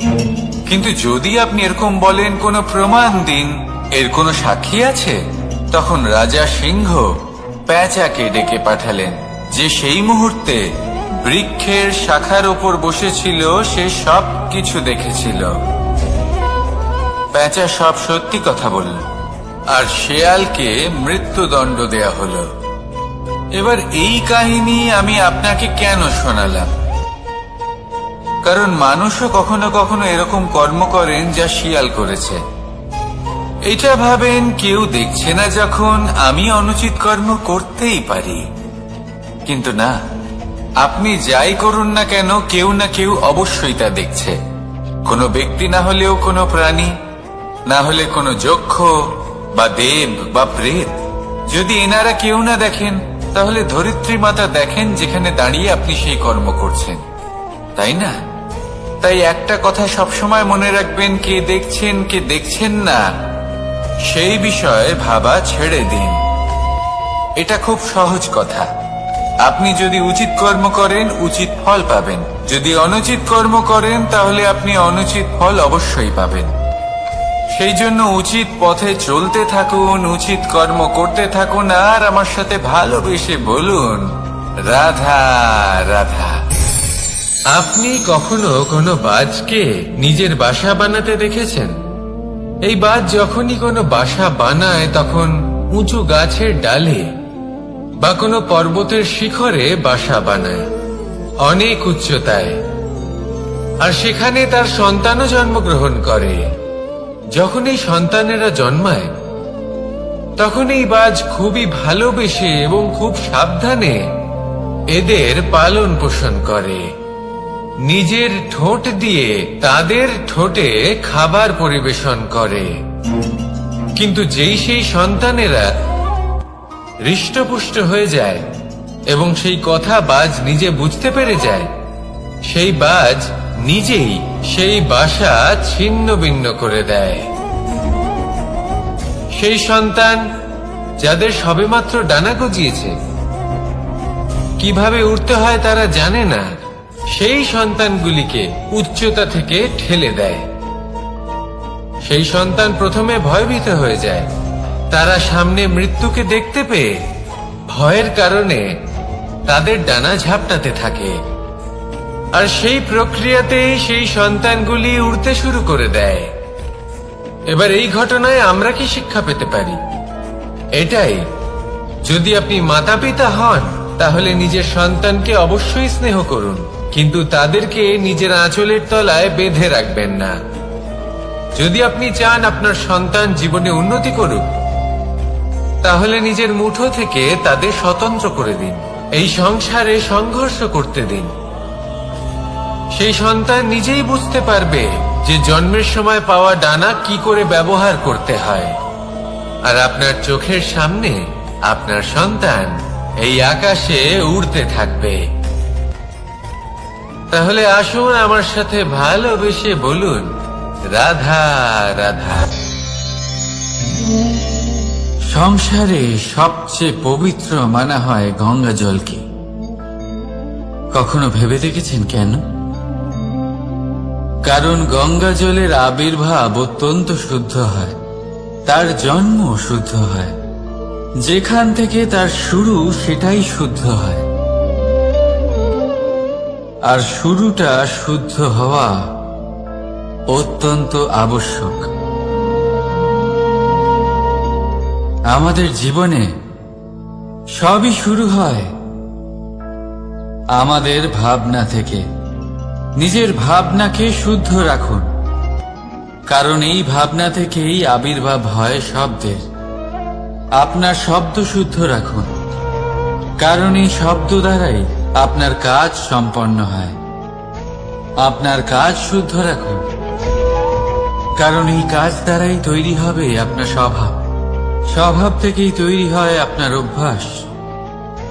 কিন্তু যদি আপনি এরকম বলেন, কোনো প্রমাণ দিন, এর কোনো সাক্ষী আছে? তখন রাজা সিংহ পেঁচাকে ডেকে পাঠালেন, যে সেই মুহূর্তে বৃক্ষের শাখার ওপর বসেছিল। সে সব কিছু দেখেছিল। পেঁচা সব সত্যি কথা বলল, আর শেয়ালকে মৃত্যুদণ্ড দেয়া হলো। এবার এই কাহিনী আমি আপনাকে কেন শোনালাম? কারণ মানুষও কখনো কখনো এরকম কর্ম করেন যা শিয়াল করেছে। এটা ভাবেন কেউ দেখছে না যখন আমি অনুচিত কর্ম করতেই পারি। কিন্তু না, আপনি যাই করুন না কেন, কেউ না কেউ অবশ্যই তা দেখছে। কোনো ব্যক্তি না হলেও কোনো প্রাণী, না হলে কোনো যক্ষ বা দেব বা প্রেত। যদি এনারা কেউ না দেখেন, তাহলে ধরিত্রী মাতা দেখেন, যেখানে দাঁড়িয়ে আপনি সেই কর্ম করছেন, তাই না? তাই একটা কথা সবসময় মনে রাখবেন, কে দেখছেন কে দেখছেন না সেই বিষয়ে ভাবা ছেড়ে দিন। এটা খুব সহজ কথা। আপনি যদি উচিত কর্ম করেন, উচিত ফল পাবেন। যদি অনুচিত কর্ম করেন, তাহলে আপনি অনুচিত ফল অবশ্যই পাবেন। সেই জন্য উচিত পথে চলতে থাকুন, উচিত কর্ম করতে থাকুন, আর আমার সাথে ভালোবেসে বলুন, রাধা রাধা। আপনি কখনো কোনো বাজকে নিজের বাসা বানাতে দেখেছেন? এই বাজ যখনই কোনো বাসা বানায়, তখন উঁচু গাছের ডালে বা কোনো পর্বতের শিখরে বাসা বানায়, অনেক উচ্চতায়। আর সেখানে তার সন্তানও জন্মগ্রহণ করে। যখন এই সন্তানেরা জন্মায়, তখন এই বাজ খুবই ভালোবেসে এবং খুব সাবধানে এদের পালন পোষণ করে। নিজের ঠোঁট দিয়ে তাদের ঠোঁটে খাবার পরিবেশন করে। কিন্তু যেই সেই সন্তানেরা হৃষ্টপুষ্ট হয়ে যায় এবং সেই কথা বাজ নিজে বুঝতে পেরে যায়, সেই বাজ নিজেই সেই বাসা ছিন্ন ভিন্ন করে দেয়। সেই সন্তান যাদের সবেমাত্র ডানা গজিয়েছে, কিভাবে উড়তে হয় তারা জানে না, সেই সন্তানগুলিকে উচ্চতা থেকে ঠেলে দেয়। সেই সন্তান প্রথমে ভয়ভীত হয়ে যায়। তারা সামনে মৃত্যুকে দেখতে পেয়ে ভয়ের কারণে তাদের ডানা ঝাপটাতে থাকে। আর সেই প্রক্রিয়াতেই সেই সন্তানগুলি উড়তে শুরু করে দেয়। এবার এই ঘটনায় আমরা কি শিক্ষা পেতে পারি? এটাই, যদি আপনি মাতা পিতা হন, তাহলে নিজের সন্তানকে অবশ্যই স্নেহ করুন, কিন্তু তাদেরকে নিজের আঁচলের তলায় বেঁধে রাখবেন না। যদি আপনি চান আপনার সন্তান জীবনে উন্নতি করুক, তাহলে নিজের মুঠো থেকে তাদের স্বতন্ত্র করে দিন। এই সংসারে সংঘর্ষ করতে দিন। সেই সন্তান নিজেই বুঝতে পারবে যে জন্মের সময় পাওয়া ডানা কি করে ব্যবহার করতে হয়। আর আপনার চোখের সামনে আপনার সন্তান এই আকাশে উড়তে থাকবে। তাহলে আসুন আমার সাথে ভালোবেসে বলুন, রাধা রাধা। সংসারে সবচেয়ে পবিত্র মানা হয় গঙ্গা জলকে। কখনো ভেবে দেখেছেন কেন? কারণ গঙ্গা জলের আবির্ভাব অত্যন্ত শুদ্ধ হয়, তার জন্ম শুদ্ধ হয়, যেখান থেকে তার শুরু সেটাই শুদ্ধ হয়। আর শুরুটা শুদ্ধ হওয়া অত্যন্ত আবশ্যক। আমাদের জীবনে সবই শুরু হয় আমাদের ভাবনা থেকে। নিজের ভাবনাকে শুদ্ধ রাখুন, কারণ এই ভাবনা থেকেই আবির্ভাব হয় শব্দের। আপনার শব্দ শুদ্ধ রাখুন, কারণ এই শব্দ দ্বারাই আপনার কাজ সম্পন্ন হয়। আপনার কাজ শুদ্ধ রাখুন, কারণ এই কাজ দ্বারাই তৈরি হবে আপনার স্বভাব। স্বভাব থেকেই তৈরি হয় আপনার অভ্যাস,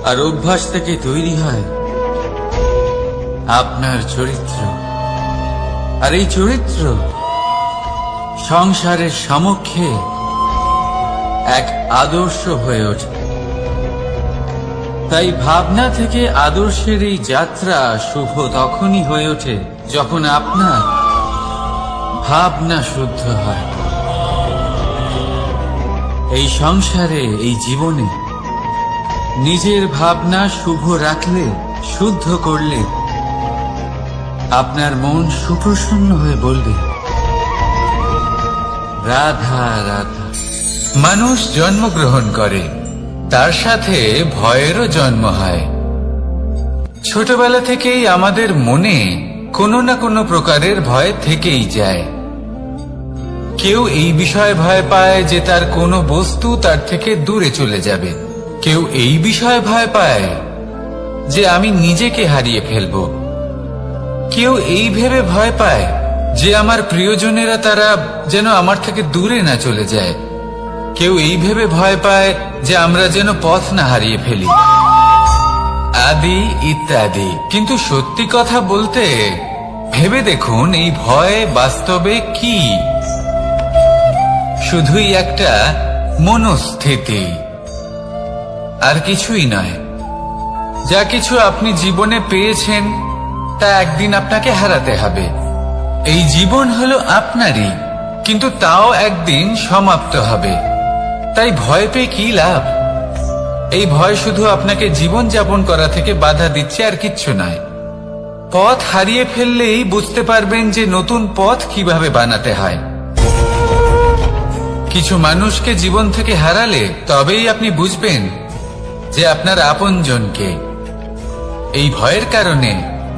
আর অভ্যাস থেকে তৈরি হয় আপনার চরিত্র, আর এই চরিত্র সংসারের সমক্ষে এক আদর্শ হয়ে ওঠে। তাই ভাবনা থেকে আদর্শের এই যাত্রা শুভ তখনই হয়ে ওঠে যখন আপনার ভাবনা শুদ্ধ হয়। এই সংসারে, এই জীবনে নিজের ভাবনা শুভ রাখলে, শুদ্ধ করলে আপনার মন সুপ্রসন্ন হয়ে বলবে, রাধা রাধা। মানুষ জন্মগ্রহণ করে, তার সাথে ভয়েরও জন্ম হয়। ছোটবেলা থেকেই আমাদের মনে কোনো না কোনো প্রকারের ভয় থেকেই যায়। কেউ এই বিষয়ে ভয় পায় যে তার কোনো বস্তু তার থেকে দূরে চলে যাবে। কেউ এই বিষয়ে ভয় পায় যে আমি নিজেকে হারিয়ে ফেলব। কেউ এই ভেবে ভয় পায় যে আমার প্রিয়জনেরা তারা যেন আমার থেকে দূরে না চলে যায়। কেউ এই ভেবে ভয় পায় যে আমরা যেন পথ না হারিয়ে ফেলি, আদি ইত্যাদি। কিন্তু সত্যি কথা বলতে ভেবে দেখুন, এই ভয় বাস্তবে কি? শুধুই একটা মনস্থিতি, আর কিছুই নয়। যা কিছু আপনি জীবনে পেয়েছেন তা একদিন আপনাকে হারাতে হবে। এই জীবন হলো আপনারই, কিন্তু তাও একদিন সমাপ্ত হবে। তাই ভয় পেয়ে কি লাভ? এই ভয় শুধু আপনাকে জীবন যাপন করা থেকে বাধা দিচ্ছে, আর কিচ্ছু নয়। পথ হারিয়ে ফেললেই বুঝতে পারবেন যে নতুন পথ কিভাবে বানাতে হয়। কিছু মানুষকে জীবন থেকে হারালে তবেই আপনি বুঝবেন যে আপনার আপনজনকে। এই ভয়ের কারণে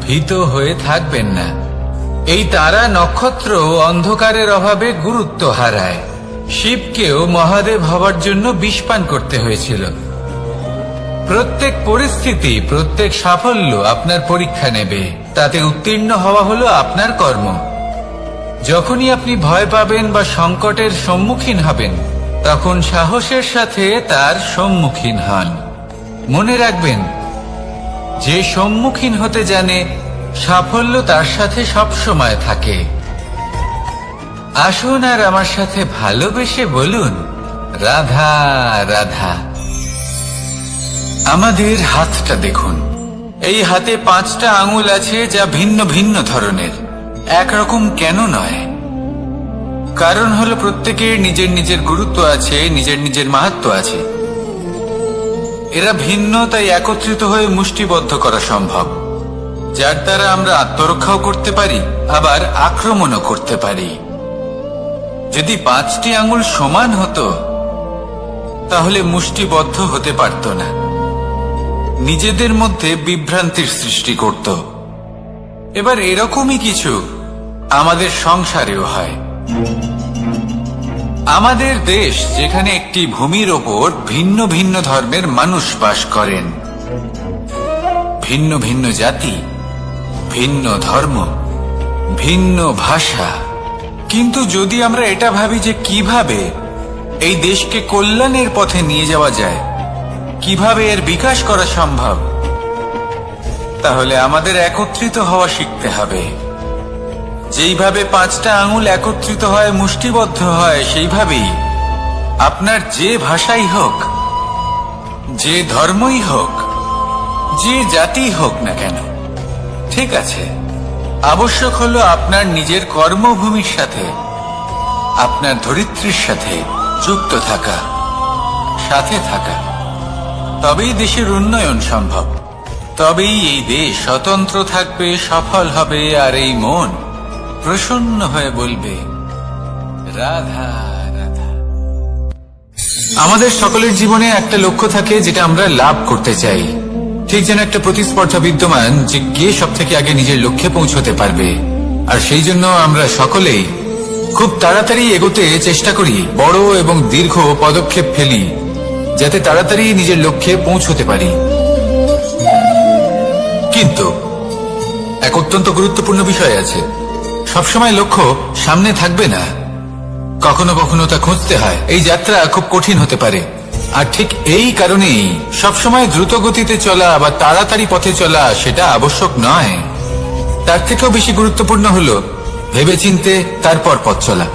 ভীত হয়ে থাকবেন না। এই তারা নক্ষত্র অন্ধকারের অভাবে গুরুত্ব হারায়। শিবকেও মহাদেব হবার জন্য বিষপান করতে হয়েছিল। প্রত্যেক পরিস্থিতি, প্রত্যেক সাফল্য আপনার পরীক্ষা নেবে। তাতে উত্তীর্ণ হওয়া হলো আপনার কর্ম। যখনই আপনি ভয় পাবেন বা সংকটের সম্মুখীন হবেন, তখন সাহসের সাথে তার সম্মুখীন হন। মনে রাখবেন, যে সম্মুখীন হতে জানে সাফল্য তার সাথে সব সময় থাকে। আসুন আর আমার সাথে ভালোবেসে বলুন, রাধা রাধা। আমাদের হাতটা দেখুন। এই হাতে 5টা আঙুল আছে, যা ভিন্ন ভিন্ন ধরনের। একরকম কেন নয়? কারণ হলো প্রত্যেকের নিজের নিজের গুরুত্ব আছে, নিজের নিজের মাহাত্ম্য আছে। এরা ভিন্ন, তাই একত্রিত হয়ে মুষ্টিবদ্ধ করা সম্ভব, যার দ্বারা আমরা আত্মরক্ষাও করতে পারি, আবার আক্রমণও করতে পারি। যদি 5টি আঙুল সমান হতো তাহলে মুষ্টিবদ্ধ হতে পারত না, নিজেদের মধ্যে বিভ্রান্তির সৃষ্টি করত। এবার এরকমই কিছু আমাদের সংসারেও হয়। আমাদের দেশ, যেখানে একটি ভূমির ওপর ভিন্ন ভিন্ন ধর্মের মানুষ বাস করেন, ভিন্ন ভিন্ন জাতি, ভিন্ন ধর্ম, ভিন্ন ভাষা। কিন্তু যদি আমরা এটা ভাবি যে কিভাবে এই দেশকে কল্যাণের পথে নিয়ে যাওয়া যায়, কিভাবে এর বিকাশ করা সম্ভব, তাহলে আমাদের একত্রিত হওয়া শিখতে হবে। যেইভাবে 5টা আঙুল একত্রিত হয়, মুষ্টিবদ্ধ হয়, সেইভাবেই আপনার যে ভাষাই হোক, যে ধর্মই হোক, যে জাতি হোক না কেন, ঠিক আছে, আবশ্যক হলো আপনার নিজের কর্মভূমির সাথে, আপনার ধরিত্রীর সাথে যুক্ত থাকা, সাথে থাকা। তবেই দেশের উন্নয়ন সম্ভব। তবেই এই দেশ স্বতন্ত্র থাকবে, সফল হবে, আর এই মন প্রসন্ন হয়ে বলবে, রাধা রাধা। আমাদের সকলের জীবনে একটা লক্ষ্য থাকে, যেটা আমরা লাভ করতে চাই। ঠিক যেন একটা প্রতিস্পর্ধা বিদ্যমান যে কে সব থেকে আগে নিজের লক্ষ্যে পৌঁছতে পারবে। আর সেই জন্য আমরা সকলেই খুব তাড়াতাড়ি এগোতে চেষ্টা করি, বড় এবং দীর্ঘ পদক্ষেপ ফেলি, যাতে তাড়াতাড়ি নিজের লক্ষ্যে পৌঁছতে পারি। কিন্তু এক অত্যন্ত গুরুত্বপূর্ণ বিষয় আছে। সবসময় লক্ষ্য সামনে থাকবে না, কখনো কখনো তা খুঁজতে হয়। এই যাত্রা খুব কঠিন হতে পারে। আর ঠিক এই কারণেই সবসময় দ্রুত গতিতে চলা বা তাড়াতাড়ি পথে চলা সেটা আবশ্যক নয়। তার থেকেও বেশি গুরুত্বপূর্ণ হলো ভেবেচিন্তে তারপর পথ চলা।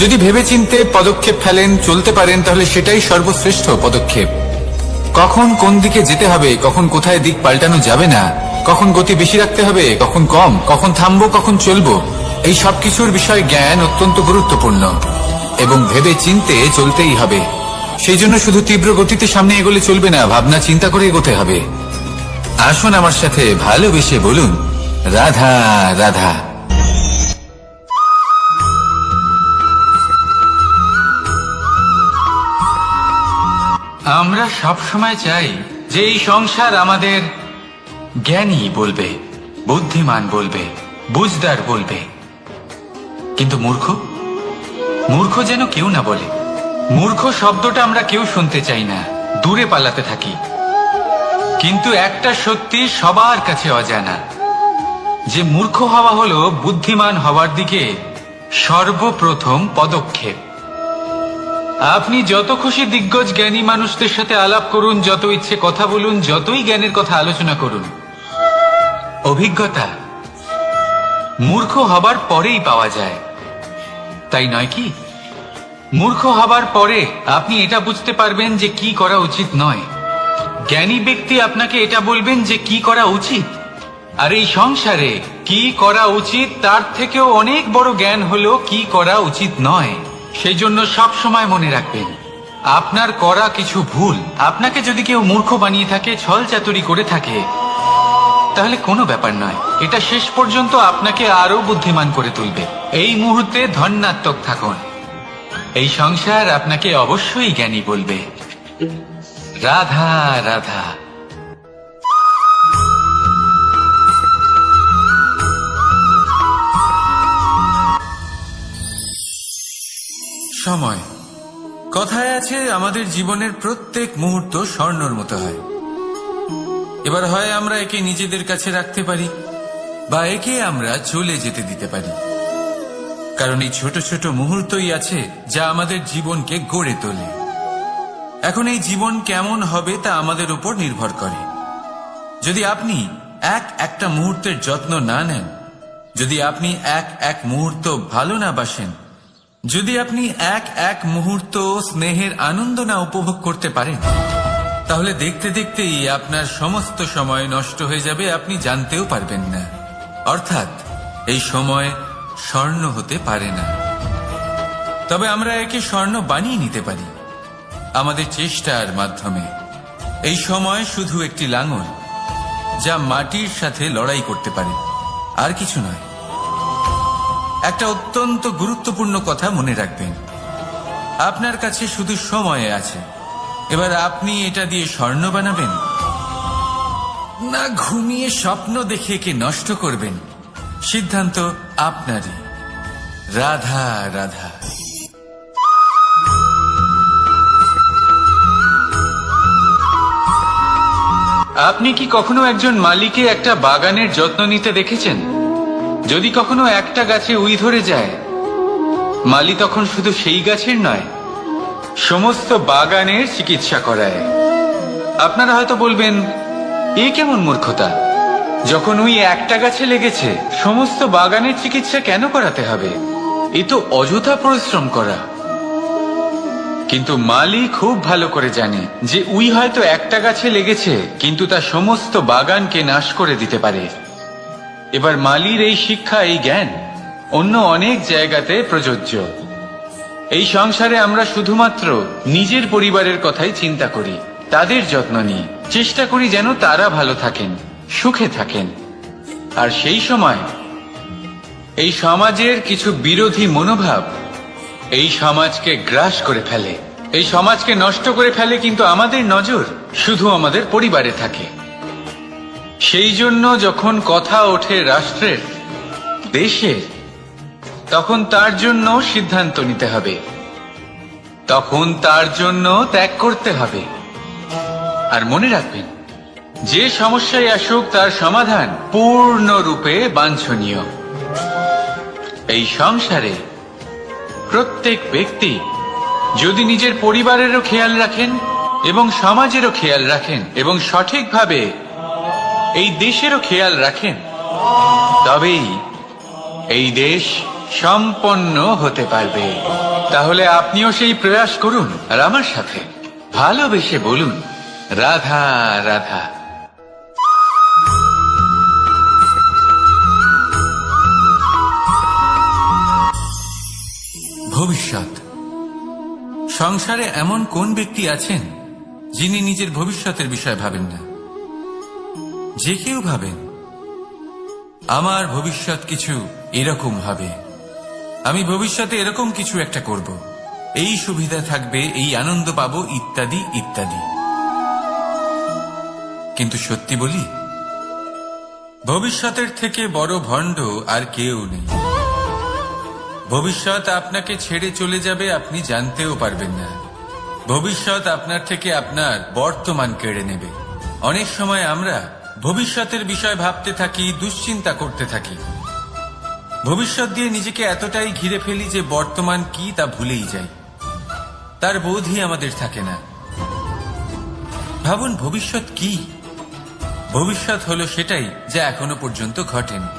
যদি ভেবেচিন্তে পদক্ষেপ ফেলেন, চলতে পারেন, তাহলে সেটাই সর্বশ্রেষ্ঠ পদক্ষেপ। কখন কোন দিকে যেতে হবে, কখন কোথায় দিক পাল্টানো যাবে না, কখন গতি বেশি রাখতে হবে, কখন কম, কখন থামবো, কখন চলবো, এই সবকিছুর বিষয়ে জ্ঞান অত্যন্ত গুরুত্বপূর্ণ এবং ভেবে চিন্তে চলতেই হবে। সেই জন্য শুধু তীব্র গতিতে সামনে এগোলে চলবে না, ভাবনা চিন্তা করে এগোতে হবে। আসুন আমার সাথে ভালোবেসে বলুন, রাধা রাধা। আমরা সব সময় চাই যে এই সংসার আমাদের জ্ঞানী বলবে, বুদ্ধিমান বলবে, বুঝদার বলবে, কিন্তু মূর্খ যেন কেউ না বলে। মূর্খ শব্দটা আমরা কেউ শুনতে চাই না, দূরে পালাতে থাকি। কিন্তু একটা সত্যি সবার কাছে অজানা, যে মূর্খ হওয়া হলো বুদ্ধিমান হওয়ার দিকে সর্বপ্রথম পদক্ষেপ। আপনি যত খুশি দিগ্গজ জ্ঞানী মানুষদের সাথে আলাপ করুন, যত ইচ্ছে কথা বলুন, যতই জ্ঞানের কথা আলোচনা করুন, অভিজ্ঞতা মূর্খ হবার পরেই পাওয়া যায়, তাই নয় কি? মূর্খ হবার পরে আপনি এটা বুঝতে পারবেন যে কি করা উচিত নয়। জ্ঞানী ব্যক্তি আপনাকে এটা বলবেন যে কি করা উচিত। আর এই সংসারে কি করা উচিত তার থেকেও অনেক বড় জ্ঞান হলো কি করা উচিত নয়। সেই জন্য সব সময় মনে রাখবেন, আপনার করা কিছু ভুল, আপনাকে যদি কেউ মূর্খ বানিয়ে থাকে, ছল চাতুরি করে থাকে, তাহলে কোনো ব্যাপার নয়, এটা শেষ পর্যন্ত আপনাকে আরো বুদ্ধিমান করে তুলবে। এই মুহূর্তে ধন্যাত্মক থাকুন, এই সংসার আপনাকে অবশ্যই জ্ঞানী বলবে। রাধা রাধা। সময়, কথায় আছে আমাদের জীবনের প্রত্যেক মুহূর্ত স্বর্ণর মতো হয়। এবার হয় আমরা একে নিজেদের কাছে রাখতে পারি বা একে আমরা চলে যেতে দিতে পারি, কারণ এই ছোট ছোট মুহূর্তই আছে যা আমাদের জীবনকে গড়ে তোলে। এখন এই জীবন কেমন হবে তা আমাদের উপর নির্ভর করে। যদি আপনি একটা মুহূর্তের যত্ন না নেন, যদি আপনি এক মুহূর্ত ভালো না বাসেন, যদি আপনি এক মুহূর্ত স্নেহের আনন্দ না উপভোগ করতে পারেন, তাহলে দেখতে দেখতেই আপনার সমস্ত সময় নষ্ট হয়ে যাবে, আপনি জানতেও পারবেন না। অর্থাৎ এই সময় স্বর্ণ হতে পারে না। তবে আমরা একে স্বর্ণ বানিয়ে নিতে পারি আমাদের চেষ্টার মাধ্যমে। এই সময় শুধু একটি লাঙল যা মাটির সাথে লড়াই করতে পারে, আর কিছু নয়। একটা অত্যন্ত গুরুত্বপূর্ণ কথা মনে রাখবেন, আপনার কাছে শুধু সময় আছে। এবার আপনি এটা দিয়ে স্বর্ণ বানাবেন না ঘুমিয়ে স্বপ্ন দেখে একে নষ্ট করবেন, সিদ্ধান্ত আপনারই। রাধা রাধা। আপনি কি কখনো একজন মালিকে একটা বাগানের যত্ন নিতে দেখেছেন? যদি কখনো একটা গাছে উই ধরে যায়, মালি তখন শুধু সেই গাছের নয়, সমস্ত বাগানের চিকিৎসা করায়। আপনারা হয়তো বলবেন, এ কেমন মূর্খতা, যখন উই একটা গাছে লেগেছে সমস্ত বাগানের চিকিৎসা কেন করাতে হবে? এ তো অযথা পরিশ্রম করা। কিন্তু মালি খুব ভালো করে জানে যে উই হয়তো একটা গাছে লেগেছে, কিন্তু তা সমস্ত বাগানকে নাশ করে দিতে পারে। এবার মালির এই শিক্ষা, এই জ্ঞান অন্য অনেক জায়গাতে প্রযোজ্য। এই সংসারে আমরা শুধুমাত্র নিজের পরিবারের কথাই চিন্তা করি, তাদের যত্ন নিই, চেষ্টা করি যেন তারা ভালো থাকেন, সুখে থাকেন। আর সেই সময় এই সমাজের কিছু বিরোধী মনোভাব এই সমাজকে গ্রাস করে ফেলে, এই সমাজকে নষ্ট করে ফেলে, কিন্তু আমাদের নজর শুধু আমাদের পরিবারে থাকে। সেই জন্য যখন কথা ওঠে রাষ্ট্রের, দেশের, তখন তার জন্য সিদ্ধান্ত নিতে হবে, তখন তার জন্য ত্যাগ করতে হবে। আর মনে রাখবেন, যে সমস্যায় আসুক তার সমাধান পূর্ণরূপে বাঞ্ছনীয়। এই সংসারে প্রত্যেক ব্যক্তি যদি নিজের পরিবারেরও খেয়াল রাখেন এবং সমাজেরও খেয়াল রাখেন এবং সঠিকভাবে এই দেশেরও খেয়াল রাখেন, তবেই এই দেশ সম্পন্ন হতে পারবে। তাহলে আপনিও সেই প্রয়াস করুন আর আমার সাথে ভালোবেসে বলুন, রাধা রাধা। ভবিষ্যৎ। সংসারে এমন কোন ব্যক্তি আছেন যিনি নিজের ভবিষ্যতের বিষয় ভাবেন না? যে কেউ ভাবেন আমার ভবিষ্যৎ কিছু এরকম হবে, আমি ভবিষ্যতে এরকম কিছু একটা করব, এই সুবিধা থাকবে, এই আনন্দ পাবো, ইত্যাদি ইত্যাদি। কিন্তু সত্যি বলি, ভবিষ্যতের থেকে বড় ভণ্ড আর কেউ নেই। ভবিষ্যৎ আপনাকে ছেড়ে চলে যাবে, আপনি জানতেও পারবেন না। ভবিষ্যৎ আপনার থেকে আপনার বর্তমান কেড়ে নেবে। অনেক সময় আমরা ভবিষ্যতের বিষয় ভাবতে থাকি, দুশ্চিন্তা করতে থাকি, ভবিষ্যৎ দিয়ে নিজেকে এতটাই ঘিরে ফেলি যে বর্তমান কি তা ভুলেই যাই, তার বোধই আমাদের থাকে না। ভাবুন, ভবিষ্যৎ কি? ভবিষ্যৎ হলো সেটাই যা এখনো পর্যন্ত ঘটেনি।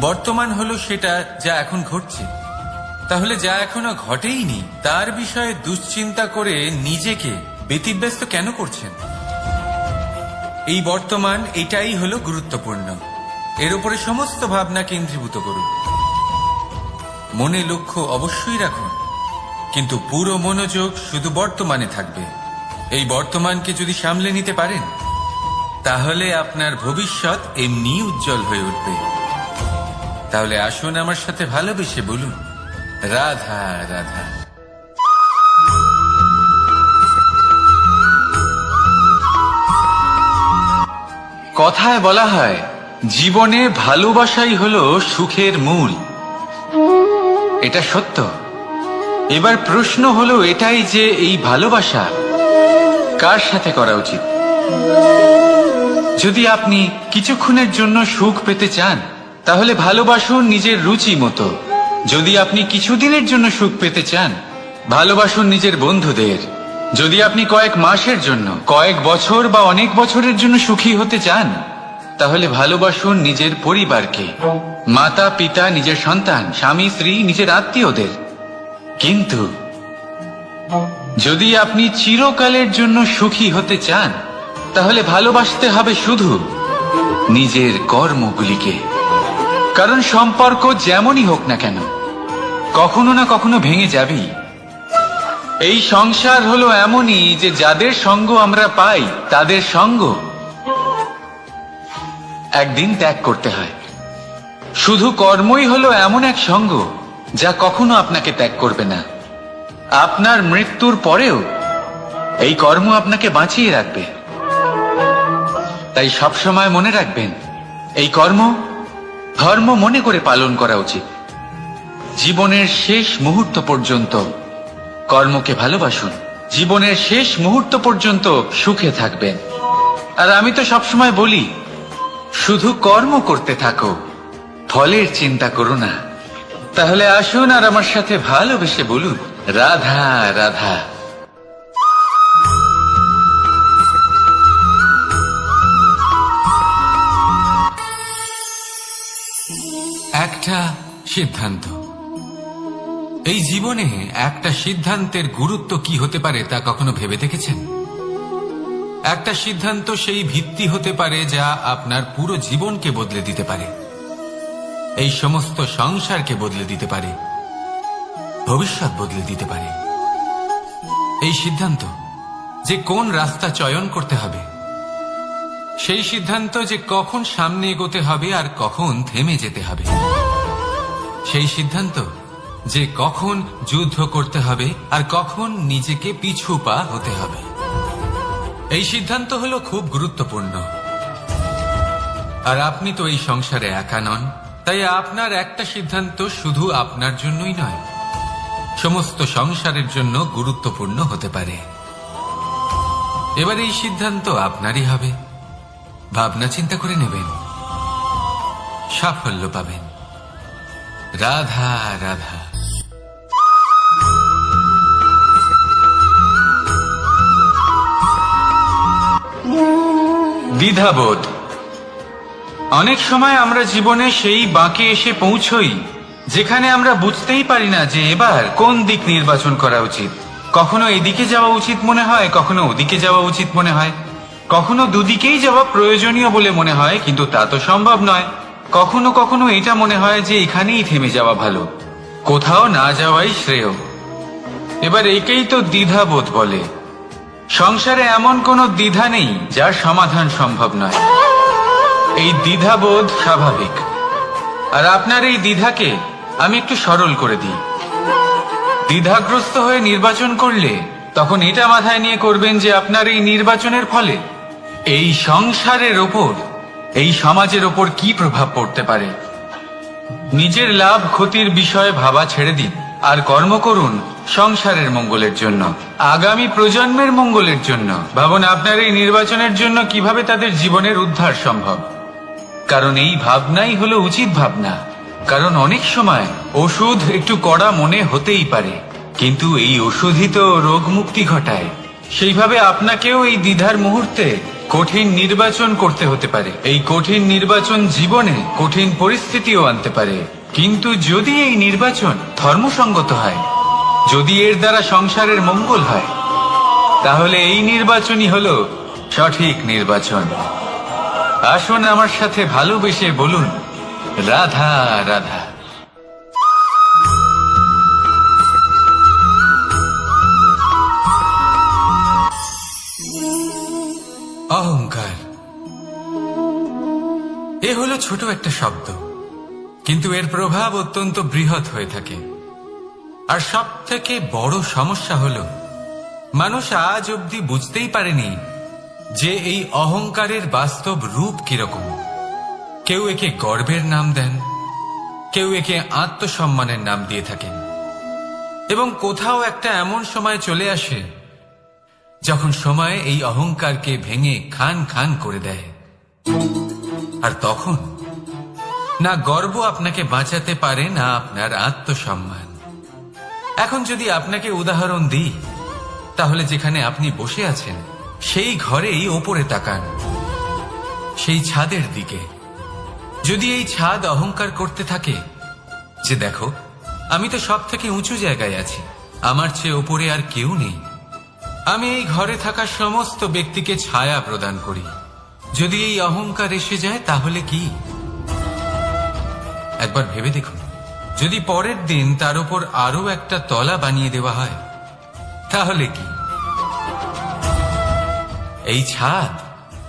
বর্তমান হলো সেটা যা এখন ঘটছে। তাহলে যা এখনো ঘটেইনি তার বিষয়ে দুশ্চিন্তা করে নিজেকে ব্যতিব্যস্ত কেন করছেন? এই বর্তমান, এটাই হলো গুরুত্বপূর্ণ। এর উপরে সমস্ত ভাবনা কেন্দ্রীভূত করুন। মনে লক্ষ্য অবশ্যই রাখুন, কিন্তু পুরো মনোযোগ শুধু বর্তমানে থাকবে। এই বর্তমানকে যদি সামলে নিতে পারেন, তাহলে আপনার ভবিষ্যৎ এমনি উজ্জ্বল হয়ে উঠবে। তাহলে আসুন আমার সাথে ভালোবেসে বলুন, রাধা রাধা। কথায় বলা হয়, জীবনে ভালোবাসাই হলো সুখের মূল। এটা সত্য। এবার প্রশ্ন হলো এটাই যে এই ভালোবাসা কার সাথে করা উচিত? যদি আপনি কিছুক্ষণের জন্য সুখ পেতে চান, তাহলে ভালোবাসুন নিজের রুচি মতো। যদি আপনি কিছুদিনের জন্য সুখ পেতে চান, ভালোবাসুন নিজের বন্ধুদের। যদি আপনি কয়েক মাসের জন্য, কয়েক বছর বা অনেক বছরের জন্য সুখী হতে চান, তাহলে ভালোবাসুন নিজের পরিবারকে, মাতা পিতা, নিজের সন্তান, স্বামী স্ত্রী, নিজের আত্মীয়দের। কিন্তু যদি আপনি চিরকালের জন্য সুখী হতে চান, তাহলে ভালোবাসতে হবে শুধু নিজের কর্মগুলিকে। কারণ সম্পর্ক যেমনই হোক না কেন, কখনো না কখনো ভেঙে যাবেই। এই সংসার হলো এমনই যে যাদের সঙ্গ আমরা পাই, তাদের সঙ্গ একদিন ত্যাগ করতে হয়। শুধু কর্মই হলো এমন এক সঙ্গ যা কখনো আপনাকে ত্যাগ করবে না। আপনার মৃত্যুর পরেও এই কর্ম আপনাকে বাঁচিয়ে রাখবে। তাই সবসময় মনে রাখবেন, এই কর্ম ধর্ম মনে করে পালন করা উচিত। জীবনের শেষ মুহূর্ত পর্যন্ত কর্মকে ভালোবাসুন। জীবনের শেষ মুহূর্ত পর্যন্ত সুখে থাকবেন। আর আমি তো সবসময় বলি, শুধু কর্ম করতে থাকো, ফলের চিন্তা করো না। তাহলে আসুন আর আমার সাথে ভালোবেসে বলুন, রাধা রাধা। একটা সিদ্ধান্ত। এই জীবনে একটা সিদ্ধান্তের গুরুত্ব কি হতে পারে তা কখনো ভেবে দেখেছেন? একটা সিদ্ধান্ত সেই ভিত্তি হতে পারে যা আপনার পুরো জীবনকে বদলে দিতে পারে, এই সমস্ত সংসারকে বদলে দিতে পারে, ভবিষ্যৎ বদলে দিতে পারে। এই সিদ্ধান্ত যে কোন রাস্তা চয়ন করতে হবে, সেই সিদ্ধান্ত যে কখন সামনে এগোতে হবে আর কখন থেমে যেতে হবে, সেই সিদ্ধান্ত যে কখন যুদ্ধ করতে হবে আর কখন নিজেকে পিছু পা হতে হবে। এই সিদ্ধান্ত হলো খুব গুরুত্বপূর্ণ। আর আপনি তো এই সংসারে একা নন, তাই আপনার একটা সিদ্ধান্ত শুধু আপনার জন্যই নয়, সমস্ত সংসারের জন্য গুরুত্বপূর্ণ হতে পারে। এবার এই সিদ্ধান্ত আপনারই হবে। ভাবনা চিন্তা করে নেবেন, সাফল্য পাবেন। রাধা রাধা। দ্বিধাবোধ। অনেক সময় আমরা জীবনে সেই বাঁকে এসে পৌঁছই যেখানে আমরা বুঝতেই পারি না যে এবার কোন দিক নির্বাচন করা উচিত। কখনো এদিকে যাওয়া উচিত মনে হয়, কখনো ওদিকে যাওয়া উচিত মনে হয়, কখনো দুদিকেই যাওয়া প্রয়োজনীয় বলে মনে হয়, কিন্তু তা তো সম্ভব নয়। কখনো কখনো এটা মনে হয় যে এখানেই থেমে যাওয়া ভালো, কোথাও না যাওয়াই শ্রেয়। এবার একেই তো দ্বিধাবোধ বলে। সংসারে এমন কোনো দ্বিধা নেই যার সমাধান সম্ভব নয়। এই দ্বিধাবোধ স্বাভাবিক, আর আপনার এই দ্বিধাকে আমি একটু সরল করে দিই। দ্বিধাগ্রস্ত হয়ে নির্বাচন করলে তখন এটা মাথায় নিয়ে করবেন যে আপনার এই নির্বাচনের ফলে এই সংসারের ওপর, এই সমাজের ওপর কি প্রভাব পড়তে পারে। নিজের লাভ ক্ষতির বিষয়ে ভাবা ছেড়ে দিন আর কর্ম করুন সংসারের মঙ্গলের জন্য, আগামী প্রজন্মের মঙ্গলের জন্য। ভাবুন আপনার এই নির্বাচনের জন্য কিভাবে তাদের জীবনের উদ্ধার সম্ভব। কারণ এই ভাবনাই হলো উচিত ভাবনা। কারণ অনেক সময় ওষুধ একটু কড়া মনে হতেই পারে, কিন্তু এই ওষুধই তো রোগ মুক্তি ঘটায়। সেইভাবে আপনাকেও এই দ্বিধার মুহূর্তে কঠিন নির্বাচন করতে হতে পারে। এই কঠিন নির্বাচন জীবনে কঠিন পরিস্থিতিও আনতে পারে, কিন্তু যদি এই নির্বাচন ধর্মসঙ্গত হয়, যদি এর দ্বারা সংসারের মঙ্গল হয়, তাহলে এই নির্বাচনই হলো সঠিক নির্বাচন। আসুন আমার সাথে ভালোবেসে বলুন, রাধা রাধা। অহংকার এ হলো ছোট একটা শব্দ, কিন্তু এর প্রভাব অত্যন্ত বৃহৎ হয়ে থাকে। আর সব থেকে বড় সমস্যা হলো মানুষ আজ অবধি বুঝতেই পারেনি যে এই অহংকারের বাস্তব রূপ কিরকম। কেউ একে গর্বের নাম দেন, কেউ একে আত্মসম্মানের নাম দিয়ে থাকেন, এবং কোথাও একটা এমন সময় চলে আসে যখন সময় এই অহংকারকে ভেঙে খান খান করে দেয়। আর তখন না গর্ব আপনাকে বাঁচাতে পারে, না আপনার আত্মসম্মান। এখন যদি আপনাকে উদাহরণ দিই, তাহলে যেখানে আপনি বসে আছেন সেই ঘরেই ওপরে তাকান, সেই ছাদের দিকে। যদি এই ছাদ অহংকার করতে থাকে যে দেখো আমি তো সব থেকে উঁচু জায়গায় আছি, আমার চেয়ে ওপরে আর কেউ নেই, আমি এই ঘরে থাকা সমস্ত ব্যক্তিকে ছায়া প্রদান করি, যদি এই অহংকার এসে যায় তাহলে কি? একবার ভেবে দেখুন, যদি পরের দিন তার উপর আরো একটা তলা বানিয়ে দেওয়া হয় তাহলে কি? এই ছাদ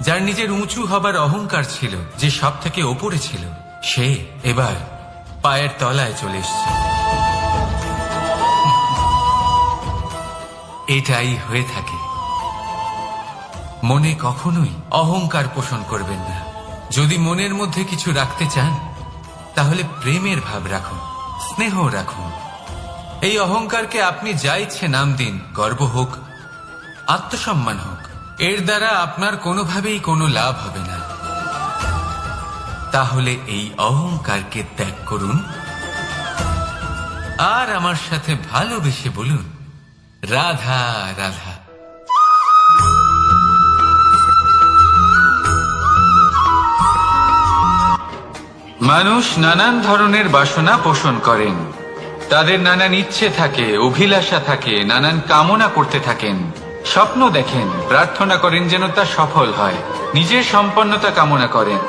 যার নিজের উঁচু হবার অহংকার ছিল, যে সব থেকে ওপরে ছিল, সে এবার পায়ের তলায় চলে এসছে। এটাই হয়ে থাকে। মনে কখনোই অহংকার পোষণ করবেন না। যদি মনের মধ্যে কিছু রাখতে চান তাহলে প্রেমের ভাব রাখুন, স্নেহ রাখুন। এই অহংকারকে আপনি যা ইচ্ছে নাম দিন, গর্ব হোক, আত্মসম্মান হোক, এর দ্বারা আপনার কোনোভাবেই কোনো লাভ হবে না। তাহলে এই অহংকারকে ত্যাগ করুন আর আমার সাথে ভালোবেসে বলুন, রাধা রাধা। মানুষ নানান ধরনের বাসনা পোষণ করেন, তাদের নানান ইচ্ছে থাকে, অভিলাষা থাকে, নানান কামনা করতে থাকেন, স্বপ্ন দেখেন, প্রার্থনা করেন যেন তা সফল হয়, নিজের সম্পন্নতা কামনা করেন,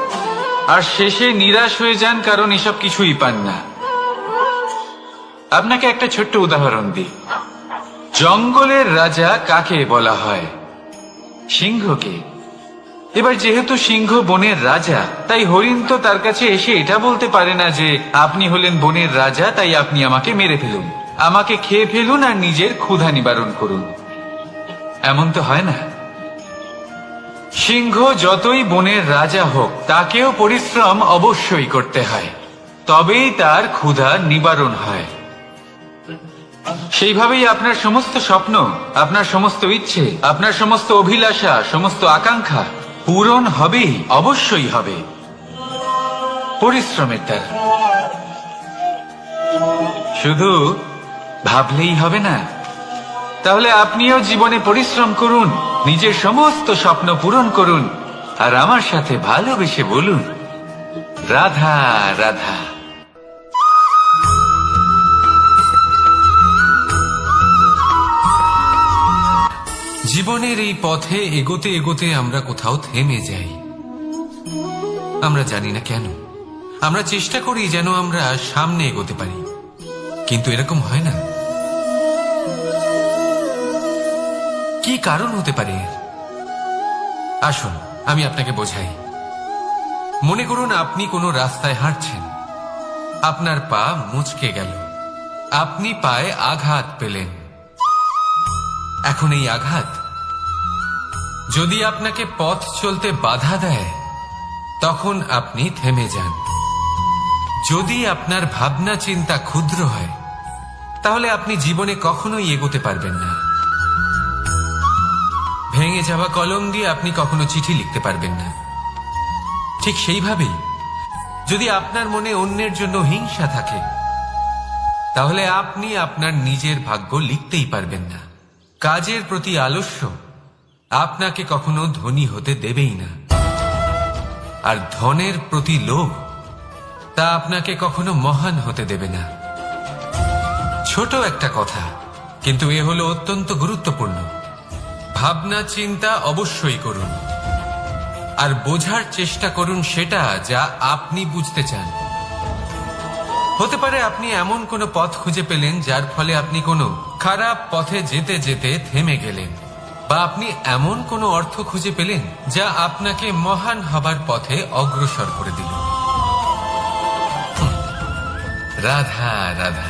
আর শেষে নিরাশ হয়ে যান কারণ এসব কিছুই পান না। আপনাকে একটা ছোট্ট উদাহরণ দিই। জঙ্গলের রাজা কাকে বলা হয়? সিংহকে। এবার যেহেতু সিংহ বনের রাজা, তাই হরিণ তো তার কাছে এসে এটা বলতে পারে না যে আপনি হলেন বনের রাজা, তাই আপনি আমাকে মেরে ফেলুন, আমাকে খেয়ে ফেলুন আর নিজের ক্ষুধা নিবারণ করুন। এমন তো হয় না। সিংহ যতই বনের রাজা হোক, তাকেও পরিশ্রম অবশ্যই করতে হয়, তবেই তার ক্ষুধা নিবারণ হয়। সেইভাবেই আপনার সমস্ত স্বপ্ন, আপনার সমস্ত ইচ্ছে, আপনার সমস্ত অভিলাষা, সমস্ত আকাঙ্ক্ষা পূরণ হবেই, অবশ্যই হবে, পরিশ্রমের দ্বারা। শুধু ভাবলেই হবে না। তাহলে আপনিও জীবনে পরিশ্রম করুন, নিজের সমস্ত স্বপ্ন পূরণ করুন, আর আমার সাথে ভালোবেসে বলুন, রাধা রাধা। জীবনের এই পথে এগোতে এগোতে আমরা কোথাও থেমে যাই। আমরা জানি না কেন। আমরা চেষ্টা করি যেন আমরা সামনে এগোতে পারি, কিন্তু এরকম হয় না। কি কারণ হতে পারে এর? আসুন আমি আপনাকে বোঝাই। মনে করুন আপনি কোনো রাস্তায় হাঁটছেন, আপনার পা মুচকে গেল, আপনি পায়ে আঘাত পেলেন। এখন এই আঘাত যদি আপনাকে পথ চলতে বাধা দেয়, তখন আপনি থেমে যান। যদি আপনার ভাবনা চিন্তা ক্ষুদ্র হয়, তাহলে আপনি জীবনে কখনোই এগোতে পারবেন না। ভেঙে যাওয়া কলম দিয়ে আপনি কখনো চিঠি লিখতে পারবেন না। ঠিক সেইভাবেই যদি আপনার মনে অন্যের জন্য হিংসা থাকে, তাহলে আপনি আপনার নিজের ভাগ্য লিখতেই পারবেন না। কাজের প্রতি আলস্য আপনাকে কখনো ধনী হতে দেবেই না, আর ধনের প্রতি লোভ তা আপনাকে কখনো মহান হতে দেবে না। ছোট একটা কথা, কিন্তু এ হলো অত্যন্ত গুরুত্বপূর্ণ। ভাবনা চিন্তা অবশ্যই করুন, আর বোঝার চেষ্টা করুন সেটা যা আপনি বুঝতে চান। হতে পারে আপনি এমন কোনো পথ খুঁজে পেলেন যার ফলে আপনি কোনো খারাপ পথে যেতে যেতে থেমে গেলেন, বা আপনি এমন কোনো অর্থ খুঁজে পেলেন যা আপনাকে মহান হবার পথে অগ্রসর করে দিল। রাধা রাধা।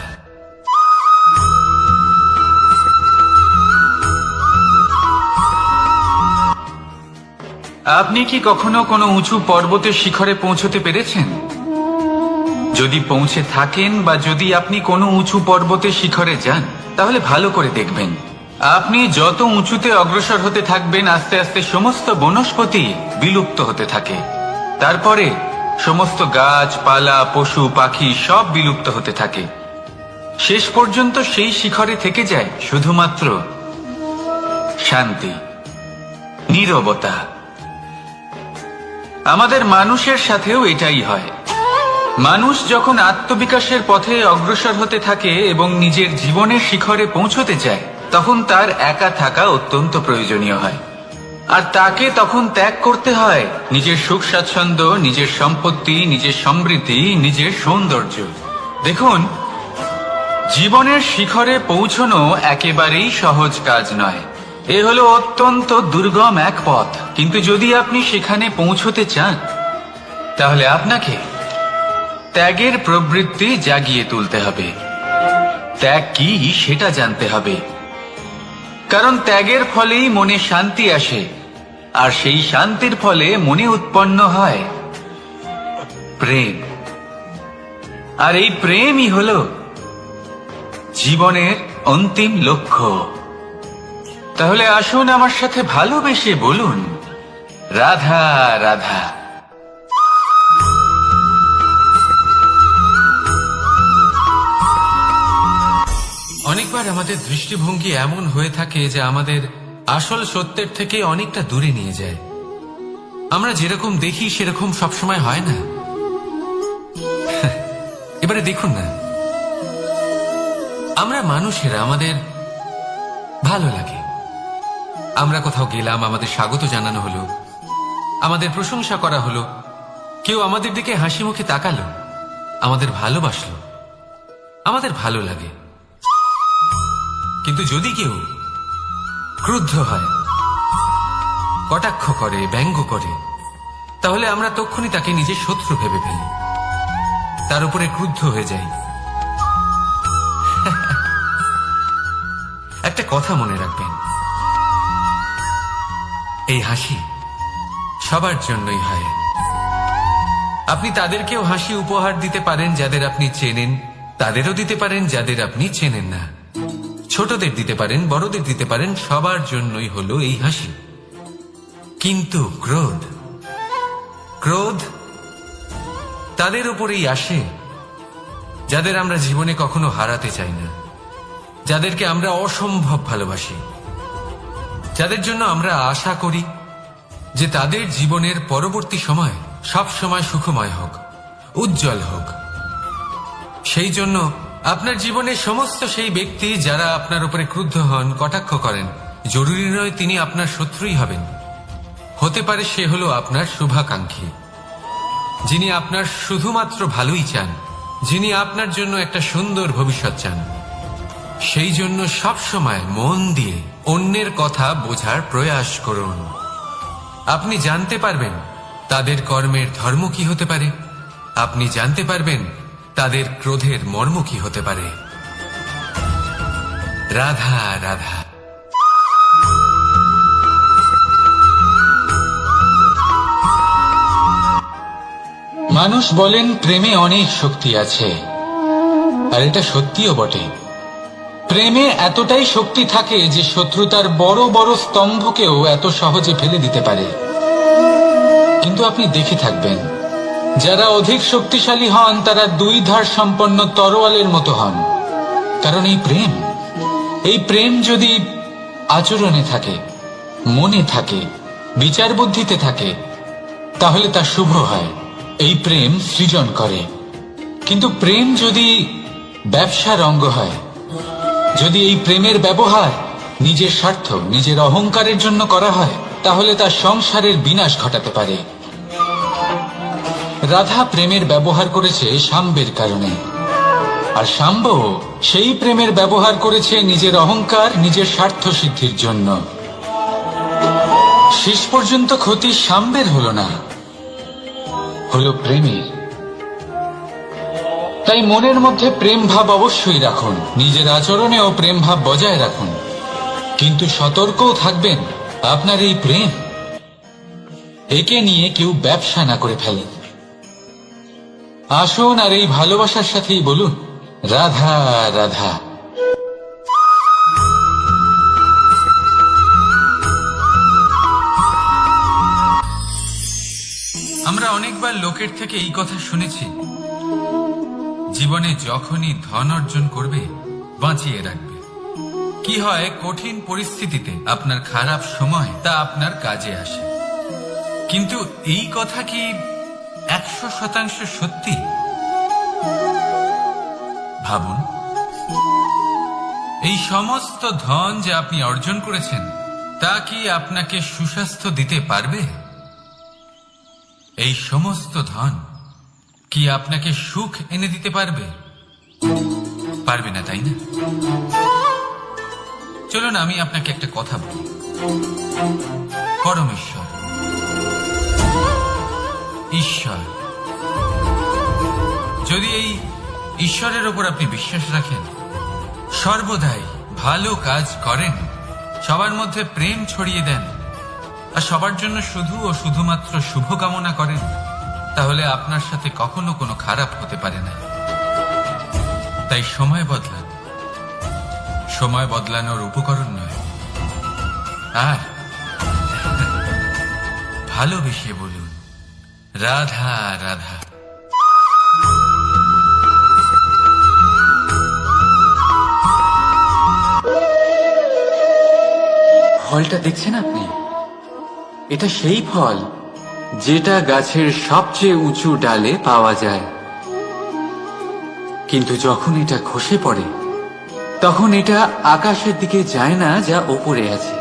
আপনি কি কখনো কোনো উঁচু পর্বতের শিখরে পৌঁছতে পেরেছেন? যদি পৌঁছে থাকেন, বা যদি আপনি কোনো উঁচু পর্বতের শিখরে যান, তাহলে ভালো করে দেখবেন, আপনি যত উঁচুতে অগ্রসর হতে থাকবেন, আস্তে আস্তে সমস্ত বনস্পতি বিলুপ্ত হতে থাকে। তারপরে সমস্ত গাছপালা, পশু পাখি সব বিলুপ্ত হতে থাকে। শেষ পর্যন্ত সেই শিখরে থেকে যায় শুধুমাত্র শান্তি, নীরবতা। আমাদের মানুষের সাথেও এটাই হয়। মানুষ যখন আত্মবিকাশের পথে অগ্রসর হতে থাকে এবং নিজের জীবনের শিখরে পৌঁছতে চায়, তখন তার একা থাকা অত্যন্ত প্রয়োজনীয় হয়। আর তাকে তখন ত্যাগ করতে হয় নিজের সুখ স্বাচ্ছন্দ্য, নিজের সম্পত্তি, নিজের সমৃদ্ধি, নিজের সৌন্দর্য। দেখুন, জীবনের শিখরে পৌঁছনো একেবারেই সহজ কাজ নয়। এ হলো অত্যন্ত দুর্গম এক পথ, কিন্তু যদি আপনি সেখানে পৌঁছতে চান, তাহলে আপনাকে ত্যাগের প্রবৃত্তি জাগিয়ে তুলতে হবে। ত্যাগ কি সেটা জানতে হবে, কারণ ত্যাগের ফলেই মনে শান্তি আসে, আর সেই শান্তির ফলে মনে উৎপন্ন হয় প্রেম। আর এই প্রেমই হলো জীবনের অন্তিম লক্ষ্য। তাহলে আসুন আমার সাথে ভালোবেসে বলুন, রাধা রাধা। অনেকবার আমাদের দৃষ্টিভঙ্গি এমন হয়ে থাকে যে আমাদের আসল সত্যের থেকে অনেকটা দূরে নিয়ে যায়। আমরা যেরকম দেখি সেরকম সবসময় হয় না। এবারে দেখুন না, আমরা মানুষেরা, আমাদের ভালো লাগে। আমরা কোথাও গেলাম, আমাদের স্বাগত জানানো হলো, আমাদের প্রশংসা করা হলো, কেউ আমাদের দিকে হাসি মুখে তাকালো, আমাদের ভালোবাসলো, আমাদের ভালো লাগে। কিন্তু যদি কেউ ক্রুদ্ধ হয়, কটাক্ষ করে, ব্যঙ্গ করে, তাহলে আমরা তক্ষুনি তাকে নিজের শত্রু ভেবে ফেলি, তার উপরে ক্রুদ্ধ হয়ে যাই। একটা কথা মনে রাখবেন, এই হাসি সবার জন্যই হয়। আপনি তাদেরকেও হাসি উপহার দিতে পারেন যাদের আপনি চেনেন, তাদেরও দিতে পারেন যাদের আপনি চেনেন না। ছোটদের দিতে পারেন, বড়দের দিতে পারেন, সবার জন্যই হলো এই হাসি। কিন্তু ক্রোধ, ক্রোধ তাদের উপরেই আসে যাদের আমরা জীবনে কখনো হারাতে চাই না, যাদেরকে আমরা অসম্ভব ভালোবাসি, যাদের জন্য আমরা আশা করি যে তাদের জীবনের পরবর্তী সময় সব সময় সুখময় হোক। উজ্জ্বল হোক। সেই জন্য আপনার জীবনে সমস্ত সেই ব্যক্তি যারা আপনার উপরে ক্রুদ্ধ হন, কটাক্ষ করেন, জরুরি নয় তিনি আপনার শত্রুই হবেন। হতে পারে সে হলো আপনার শুভাকাঙ্ক্ষী, যিনি আপনার শুধুমাত্র ভালোই চান, যিনি আপনার জন্য একটা সুন্দর ভবিষ্যৎ চান। সেই জন্য সবসময় মন দিয়ে অন্যের কথা বোঝার প্রয়াস করুন। আপনি জানতে পারবেন তাদের কর্মের ধর্ম কি হতে পারে, আপনি জানতে পারবেন তাদের ক্রোধের মর্ম কি হতে পারে। রাধা রাধা। মানুষ বলেন প্রেমে অনেক শক্তি আছে, আর এটা সত্যিও বটে। প্রেমে এতটাই শক্তি থাকে যে শত্রুতার বড় বড় স্তম্ভকেও এত সহজে ফেলে দিতে পারে। কিন্তু আপনি দেখে থাকবেন, যারা অধিক শক্তিশালী হন তারা দুই ধার সম্পন্ন তরোয়ালের মতো হন। কারণ এই প্রেম যদি আচরণে থাকে, মনে থাকে, বিচার বুদ্ধিতে থাকে, তাহলে তা শুভ হয়। এই প্রেম সৃজন করে। কিন্তু প্রেম যদি ব্যবসার অঙ্গ হয়, যদি এই প্রেমের ব্যবহার নিজের স্বার্থ, নিজের অহংকারের জন্য করা হয়, তাহলে তা সংসারের বিনাশ ঘটাতে পারে। রাধা প্রেমের ব্যবহার করেছে শাম্বের কারণে, আর শাম্ব সেই প্রেমের ব্যবহার করেছে নিজের অহংকার, নিজের স্বার্থ সিদ্ধির জন্য। শেষ পর্যন্ত ক্ষতি শাম্বের হলো না, হলো প্রেমের। তাই মনের মধ্যে প্রেম ভাব অবশ্যই রাখুন, নিজের আচরণেও প্রেম ভাব বজায় রাখুন, কিন্তু সতর্কও থাকবেন আপনার এই প্রেম একে নিয়ে কেউ ব্যবসা না করে ফেলে। আসুন আর এই ভালোবাসার সাথেই বলুন রাধা রাধা। আমরা অনেকবার লোকের থেকে এই কথা শুনেছি, জীবনে যখনই ধন অর্জন করবে বাঁচিয়ে রাখবে। কি হয়, কঠিন পরিস্থিতিতে আপনার খারাপ সময় তা আপনার কাজে আসে। কিন্তু এই কথা কি 100% সত্যি? ভাবুন, এই সমস্ত ধন যে আপনি অর্জন করেছেন তা কি আপনাকে সুস্বাস্থ্য দিতে পারবে? এই সমস্ত ধন কি আপনাকে সুখ এনে দিতে পারবে? পারবে না, তাই না? চলুন আমি আপনাকে একটা কথা বলি। পরমেশ্বর, ঈশ্বর, যদি এই ঈশ্বরের ওপর আপনি বিশ্বাস রাখেন, সর্বদাই ভালো কাজ করেন, সবার মধ্যে প্রেম ছড়িয়ে দেন, আর সবার জন্য শুধু ও শুধুমাত্র শুভকামনা করেন, তাহলে আপনার সাথে কখনো কোনো খারাপ হতে পারে না। তাই সময় বদলান, সময় বদলানোর উপকরণ নয়। আর ভালোবেসে বলুন রাধা রাধা। ফলটা দেখছেন আপনি? এটা সেই ফল যেটা গাছের সবচেয়ে উঁচু ডালে পাওয়া যায়, কিন্তু যখন এটা খসে পড়ে তখন এটা আকাশের দিকে যায় না যা ওপরে আছে,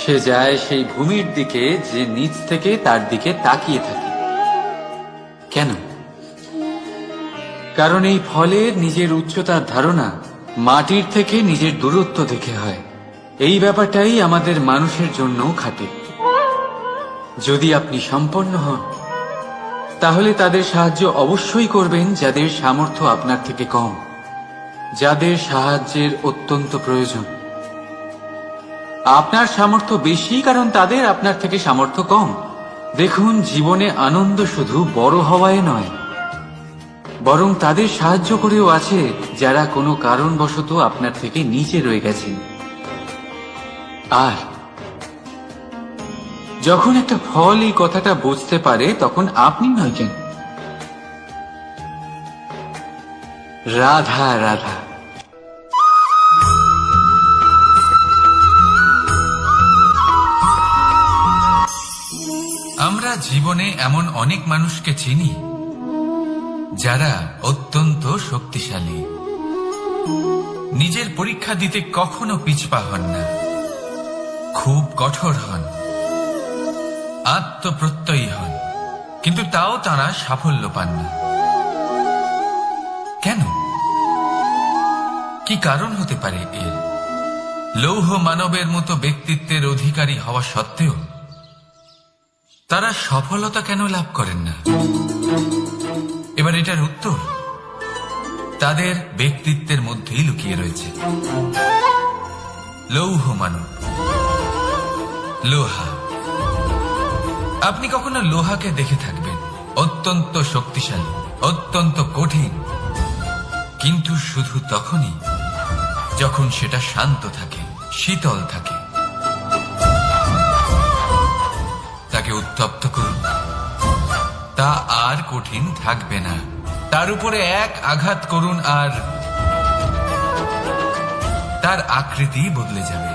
সে যায় সেই ভূমির দিকে যে নিচ থেকে তার দিকে তাকিয়ে থাকে। কেন? কারণ এই ফলের নিজের উচ্চতার ধারণা মাটির থেকে নিজের দূরত্ব দেখে হয়। এই ব্যাপারটাই আমাদের মানুষের জন্যও খাটে। যদি আপনি সম্পন্ন হন, তাহলে তাদের সাহায্য অবশ্যই করবেন যাদের সামর্থ্য আপনার থেকে কম, যাদের সাহায্যের অত্যন্ত প্রয়োজন। আপনার সামর্থ্য বেশি কারণ তাদের আপনার থেকে সামর্থ্য কম। দেখুন, জীবনে আনন্দ শুধু বড় হওয়ায় নয়, বরং তাদের সাহায্য করেও আছে যারা কোনো কারণবশত আপনার থেকে নিচে রয়ে গেছেন। আর যখন একটা ফল এই কথাটা বুঝতে পারে, তখন আপনি নয় কেন, রাধা রাধা। আমরা জীবনে এমন অনেক মানুষকে চিনি যারা অত্যন্ত শক্তিশালী, নিজের পরীক্ষা দিতে কখনো পিছপা হন না, খুব কঠোর হন, আত্মপ্রত্যয়ী হন, কিন্তু তাও তারা সাফল্য পান না। কেন? কি কারণ হতে পারে এর? লৌহ মানবের মতো ব্যক্তিত্বের অধিকারী হওয়া সত্ত্বেও তারা সফলতা কেন লাভ করেন না? এবার এটার উত্তর তাদের ব্যক্তিত্বের মধ্যেই লুকিয়ে রয়েছে। লৌহ মানব, লোহা। আপনি কখনো লোহাকে দেখে থাকবেন অত্যন্ত শক্তিশালী, অত্যন্ত কঠিন, কিন্তু শুধু তখনই যখন সেটা শান্ত থাকে, শীতল থাকে। তাকে উত্তপ্ত করুন, তা আর কঠিন থাকবে না। তার উপরে এক আঘাত করুন আর তার আকৃতি বদলে যাবে।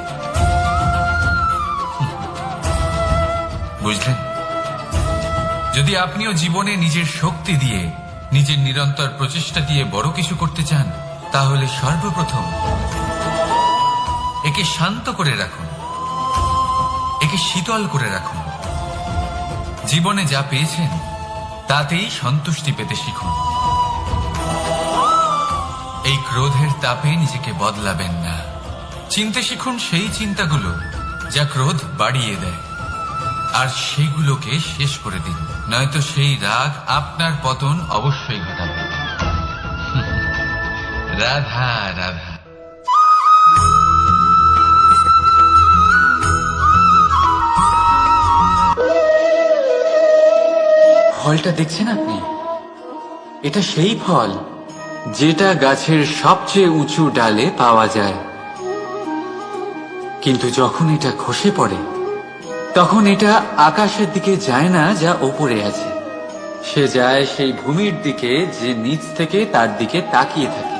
বুঝলেন? যদি আপনিও জীবনে নিজের শক্তি দিয়ে, নিজের নিরন্তর প্রচেষ্টা দিয়ে বড় কিছু করতে চান, তাহলে সর্বপ্রথম একে শান্ত করে রাখুন, একে শীতল করে রাখুন। জীবনে যা পেয়েছেন তাতেই সন্তুষ্টি পেতে শিখুন। এই ক্রোধের তাপে নিজেকে বদলাবেন না। চিনতে শিখুন সেই চিন্তাগুলো যা ক্রোধ বাড়িয়ে দেয়, আর সেইগুলোকে শেষ করে দিন, নয়তো সেই রাগ আপনার পতন অবশ্যই ঘটাবে। রাধা রাধা। ফলটা দেখছেন আপনি? এটা সেই ফল যেটা গাছের সবচেয়ে উঁচু ডালে পাওয়া যায়, কিন্তু যখন এটা খসে পড়ে তখন এটা আকাশের দিকে যায় না যা ওপরে আছে, সে যায় সেই ভূমির দিকে যে নিচ থেকে তার দিকে তাকিয়ে থাকে।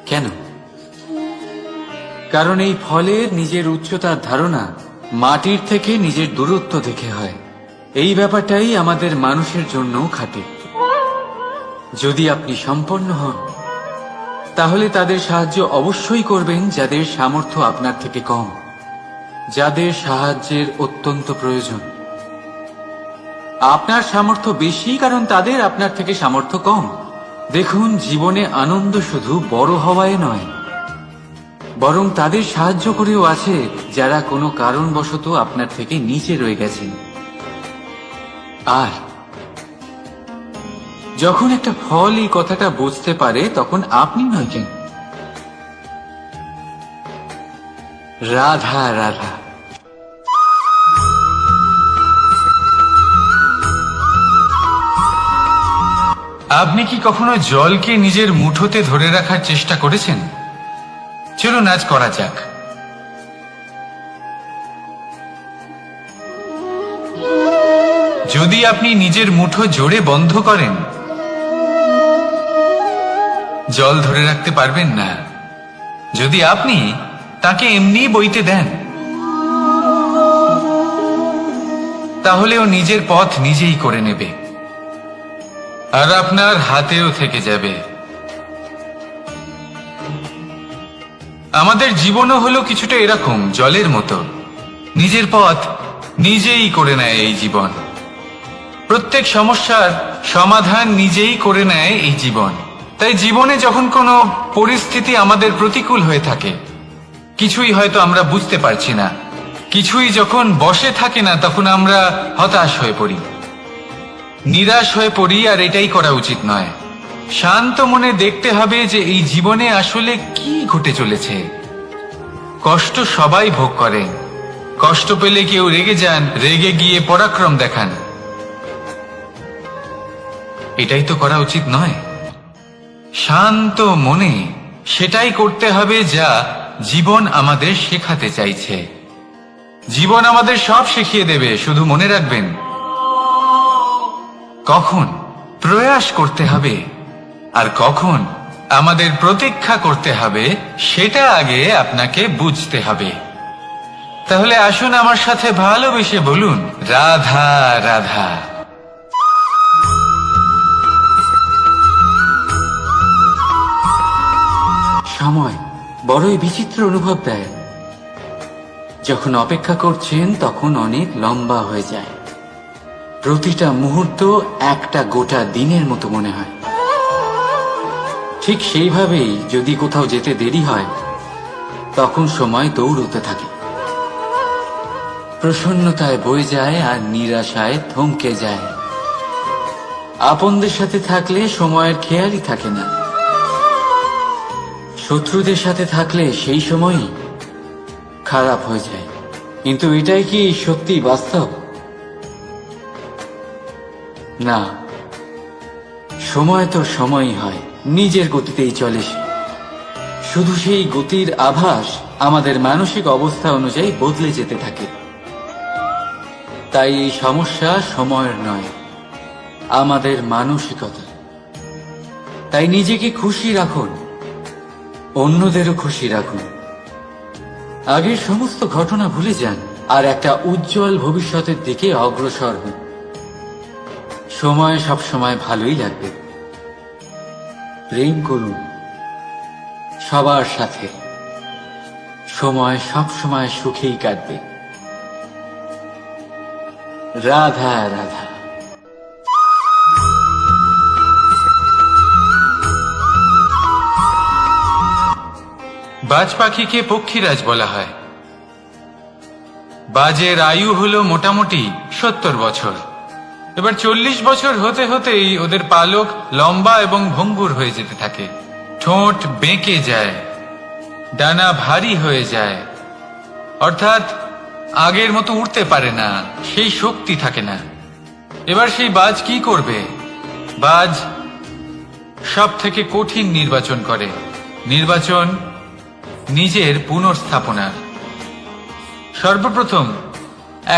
কেন? কারণ এই ফলের নিজের উচ্চতার ধারণা মাটির থেকে নিজের দূরত্ব দেখে হয়। এই ব্যাপারটাই আমাদের মানুষের জন্যও খাটে। যদি আপনি সম্পন্ন হন, তাহলে তাদের সাহায্য অবশ্যই করবেন যাদের সামর্থ্য আপনার থেকে কম, যাদের সাহায্যের অত্যন্ত প্রয়োজন। আপনার সামর্থ্য বেশি কারণ তাদের আপনার থেকে সামর্থ্য কম। দেখুন, জীবনে আনন্দ শুধু বড় হওয়ায় নয়, বরং তাদের সাহায্য করেও আছে যারা কোনো কারণবশত আপনার থেকে নিচে রয়ে গেছেন। আর যখন একটা ফল এই কথাটা বুঝতে পারে, তখন আপনি নয় কেন? রাধা রাধা। আপনি কি কখনো জলকে নিজের মুঠোতে ধরে রাখার চেষ্টা করেছেন? চলুন আজ করা যাক। যদি আপনি নিজের মুঠো জোরে বন্ধ করেন, জল ধরে রাখতে পারবেন না। যদি আপনি তাকে এমনি বইতে দেন, তাহলে ও নিজের পথ নিজেই করে নেবে, আর আপনার হাতেও থেকে যাবে। আমাদের জীবনও হলো কিছুটা এরকম, জলের মতো। নিজের পথ নিজেই করে নেয় এই জীবন। প্রত্যেক সমস্যার সমাধান নিজেই করে নেয় এই জীবন। তাই জীবনে যখন কোনো পরিস্থিতি আমাদের প্রতিকূল হয়ে থাকে, কিছুই হয়তো আমরা বুঝতে পারছি না, কিছুই যখন বসে থাকে না, তখন আমরা হতাশ হয়ে পড়ি, নিরাশ হয়ে পড়ি। আর এটাই করা উচিত নয়। শান্ত মনে দেখতে হবে যে এই জীবনে আসলে কি ঘটে চলেছে। কষ্ট সবাই ভোগ করেন। কষ্ট পেলে কেউ রেগে যান, রেগে গিয়ে পরাক্রম দেখান। এটাই তো করা উচিত নয়। শান্ত মনে সেটাই করতে হবে যা জীবন আমাদের শেখাতে চাইছে। জীবন আমাদের সব শিখিয়ে দেবে, শুধু মনে রাখবেন কখন প্রয়াস করতে হবে আর কখন আমাদের প্রতীক্ষা করতে হবে, সেটা আগে আপনাকে বুঝতে হবে। তাহলে আসুন আমার সাথে ভালোবেসে বলুন, রাধা রাধা। সময় বড়ই বিচিত্র অনুভব দেয়। যখন অপেক্ষা করছেন তখন অনেক লম্বা হয়ে যায়। প্রতিটা মুহূর্ত একটা গোটা দিনের মতো মনে হয়। ঠিক সেইভাবেই যদি কোথাও যেতে দেরি হয় তখন সময় দৌড়তে থাকে, প্রসন্নতায় বয়ে যায় আর নিরাশায় থমকে যায়। আপনদের সাথে থাকলে সময়ের খেয়ালই থাকে না, শত্রুদের সাথে থাকলে সেই সময়ই খারাপ হয়ে যায়। কিন্তু এটাই কি সত্যি বাস্তব? না, সময় তো সময়ই হয়, নিজের গতিতেই চলে সে। শুধু সেই গতির আভাস আমাদের মানসিক অবস্থা অনুযায়ী বদলে যেতে থাকে। তাই এই সমস্যা সময়ের নয়, আমাদের মানসিকতা। তাই নিজেকে খুশি রাখুন, অন্যদেরও খুশি রাখুন। আগের সমস্ত ঘটনা ভুলে যান আর একটা উজ্জ্বল ভবিষ্যতের দিকে অগ্রসর হন। সময় সবসময় ভালোই লাগবে। প্রেম করুন সবার সাথে, সময় সবসময় সুখেই কাটবে। রাধা রাধা। বাজ পাখিকে পক্ষীরাজ বলা হয়। বাজের আয়ু হলো মোটামুটি 70 বছর। এবার 40 বছর হতে হতেই ওদের পালক লম্বা এবং ভঙ্গুর হয়ে যেতে থাকে, ঠোঁট বেঁকে যায়, ডানা ভারী হয়ে যায়, অর্থাৎ আগের মতো উড়তে পারে না, সেই শক্তি থাকে না। এবার সেই বাজ কি করবে? বাজ সব থেকে কঠিন নির্বাচন করে, নির্বাচন নিজের পুনর্স্থাপনার। সর্বপ্রথম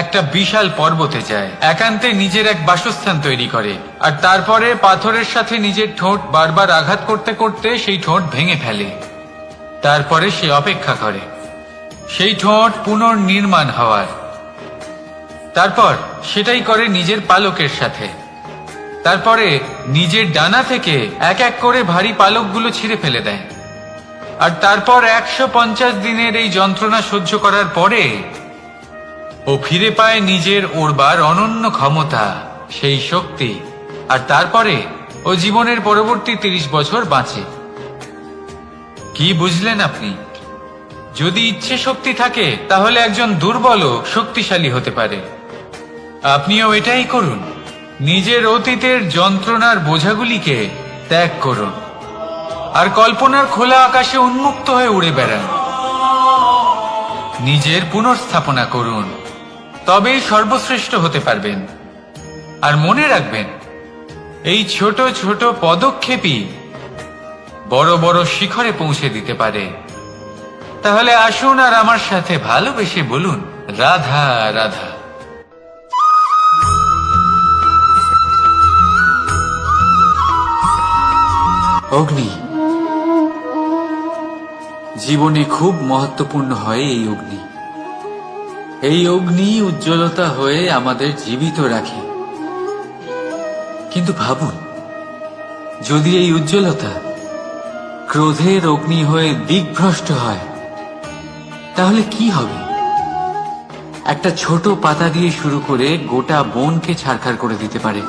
একটা বিশাল পর্বতে যায়, একান্তে নিজের এক বাসস্থান তৈরি করে, আর তারপরে পাথরের সাথে নিজের ঠোঁট বারবার আঘাত করতে করতে সেই ঠোঁট ভেঙে ফেলে। তারপরে সে অপেক্ষা করে সেই ঠোঁট পুনর্নির্মাণ হওয়ার। তারপর সেটাই করে নিজের পালকের সাথে। তারপরে নিজের ডানা থেকে এক এক করে ভারী পালকগুলো ছিঁড়ে ফেলে দেয়। আর তারপর 150 দিনের এই যন্ত্রণা সহ্য করার পরে ও ফিরে পায় নিজের ওড়বার অনন্য ক্ষমতা, সেই শক্তি। আর তারপরে ও জীবনের পরবর্তী 30 বছর বাঁচে। কি বুঝলেন আপনি? যদি ইচ্ছে শক্তি থাকে তাহলে একজন দুর্বলও শক্তিশালী হতে পারে। আপনিও এটাই করুন, নিজের অতীতের যন্ত্রণার বোঝাগুলিকে ত্যাগ করুন আর কল্পনার খোলা আকাশে উন্মুক্ত হয়ে উড়ে বেড়ান। নিজের পুনর্স্থাপনা করুন, তবেই সর্বশ্রেষ্ঠ হতে পারবেন। আর মনে রাখবেন, এই ছোট ছোট পদক্ষেপই বড় বড় শিখরে পৌঁছে দিতে পারে। তাহলে আসুন আর আমার সাথে ভালোবেসে বলুন, রাধা রাধা। অগ্নি জীবনে খুব মহত্বপূর্ণ হয়। এই অগ্নি উজ্জ্বলতা হয়ে আমাদের জীবিত রাখে। কিন্তু ভাবুন, যদি এই উজ্জ্বলতা ক্রোধের অগ্নি হয়ে দিকভ্রষ্ট হয় তাহলে কি হবে? একটা ছোট পাতা দিয়ে শুরু করে গোটা বনকে ছারখার করে দিতে পারে।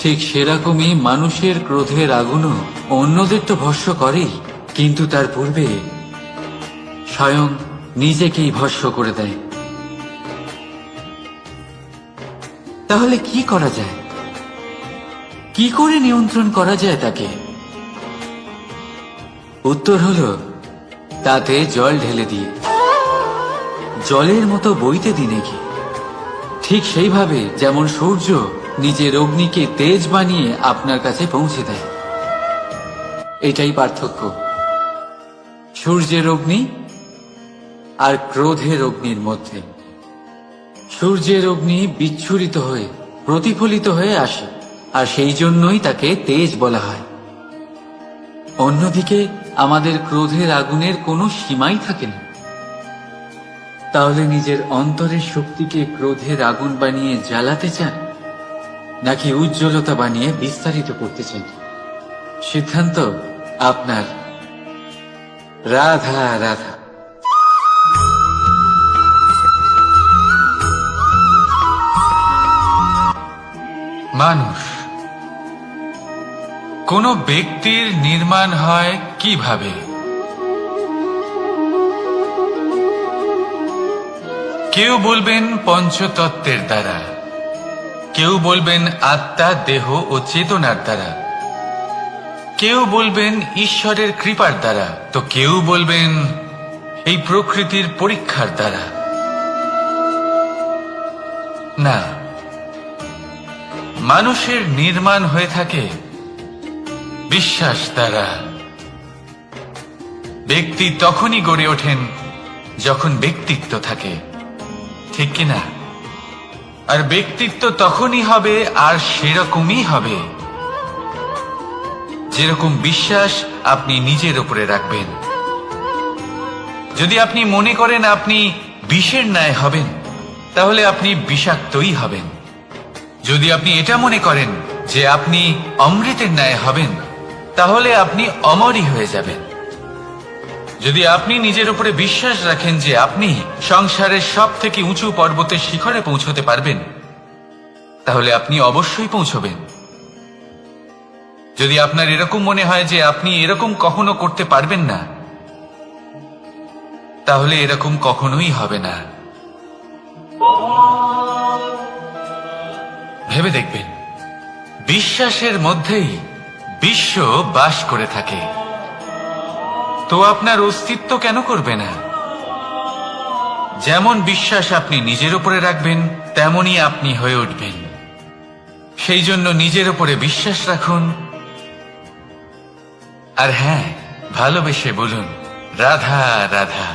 ঠিক সেরকমই মানুষের ক্রোধের আগুনও অন্যদের তো ভস্ম করেই, কিন্তু তার পূর্বে স্বয়ং নিজেকেই ভস্ম করে দেয়। তাহলে কি করা যায়? কি করে নিয়ন্ত্রণ করা যায় তাকে? উত্তর হলো, তাতে জল ঢেলে দিয়ে জলের মতো বইতে দিনে কি। ঠিক সেইভাবে যেমন সূর্য নিজের অগ্নিকে তেজ বানিয়ে আপনার কাছে পৌঁছে দেয়। এটাই পার্থক্য সূর্যের অগ্নি আর ক্রোধের অগ্নির মধ্যে। সূর্যের অগ্নি বিচ্ছুরিত হয়ে প্রতিফলিত হয়ে আসে, আর সেই জন্যই তাকে তেজ বলা হয়। অন্যদিকে আমাদের ক্রোধের আগুনের কোনো সীমাই থাকে না। তাহলে নিজের অন্তরের শক্তিকে ক্রোধের আগুন বানিয়ে জ্বালাতে চান, নাকি উজ্জ্বলতা বানিয়ে বিস্তারিত করতে চান? সিদ্ধান্ত আপনার রাধা রাধা। মানুষ, কোন ব্যক্তির নির্মাণ হয় কিভাবে? কেউ বলবেন পঞ্চতত্ত্বের দ্বারা, কেউ বলবেন আত্মা, দেহ ও চেতনার দ্বারা, কেউ বলবেন ঈশ্বরের কৃপার দ্বারা, তো কেউ বলবেন এই প্রকৃতির পরীক্ষার দ্বারা। না, মানুষের নির্মাণ হয়ে থাকে বিশ্বাস দ্বারা। ব্যক্তি তখনই গড়ে ওঠেন যখন ব্যক্তিত্ব থাকে, ঠিক কিনা? আর ব্যক্তিত্ব তখনই হবে আর সেরকমই হবে যেরকম বিশ্বাস আপনি নিজের উপরে রাখবেন। যদি আপনি মনে করেন আপনি বিষের ন্যায় হবেন, তাহলে আপনি বিষাক্তই হবেন। যদি আপনি এটা মনে করেন যে আপনি অমৃতের ন্যায় হবেন, তাহলে আপনি অমরই হয়ে যাবেন। যদি আপনি নিজের উপরে বিশ্বাস রাখেন যে আপনি সংসারের সব থেকে উঁচু পর্বতের শিখরে পৌঁছতে পারবেন, তাহলে আপনি অবশ্যই পৌঁছবেন। যদি আপনার এরকম মনে হয় যে আপনি এরকম কখনো করতে পারবেন না, তাহলে এরকম কখনোই হবে না। ভেবে দেখবেন, বিশ্বাসের মধ্যেই বিশ্ব বাস করে থাকে, তো আপনার অস্তিত্ব কেন করবে না? যেমন বিশ্বাস আপনি নিজের উপরে রাখবেন, তেমনই আপনি হয়ে উঠবেন। সেই জন্য নিজের উপরে বিশ্বাস রাখুন, আর হ্যাঁ, ভালোবেসে বলুন রাধা রাধা।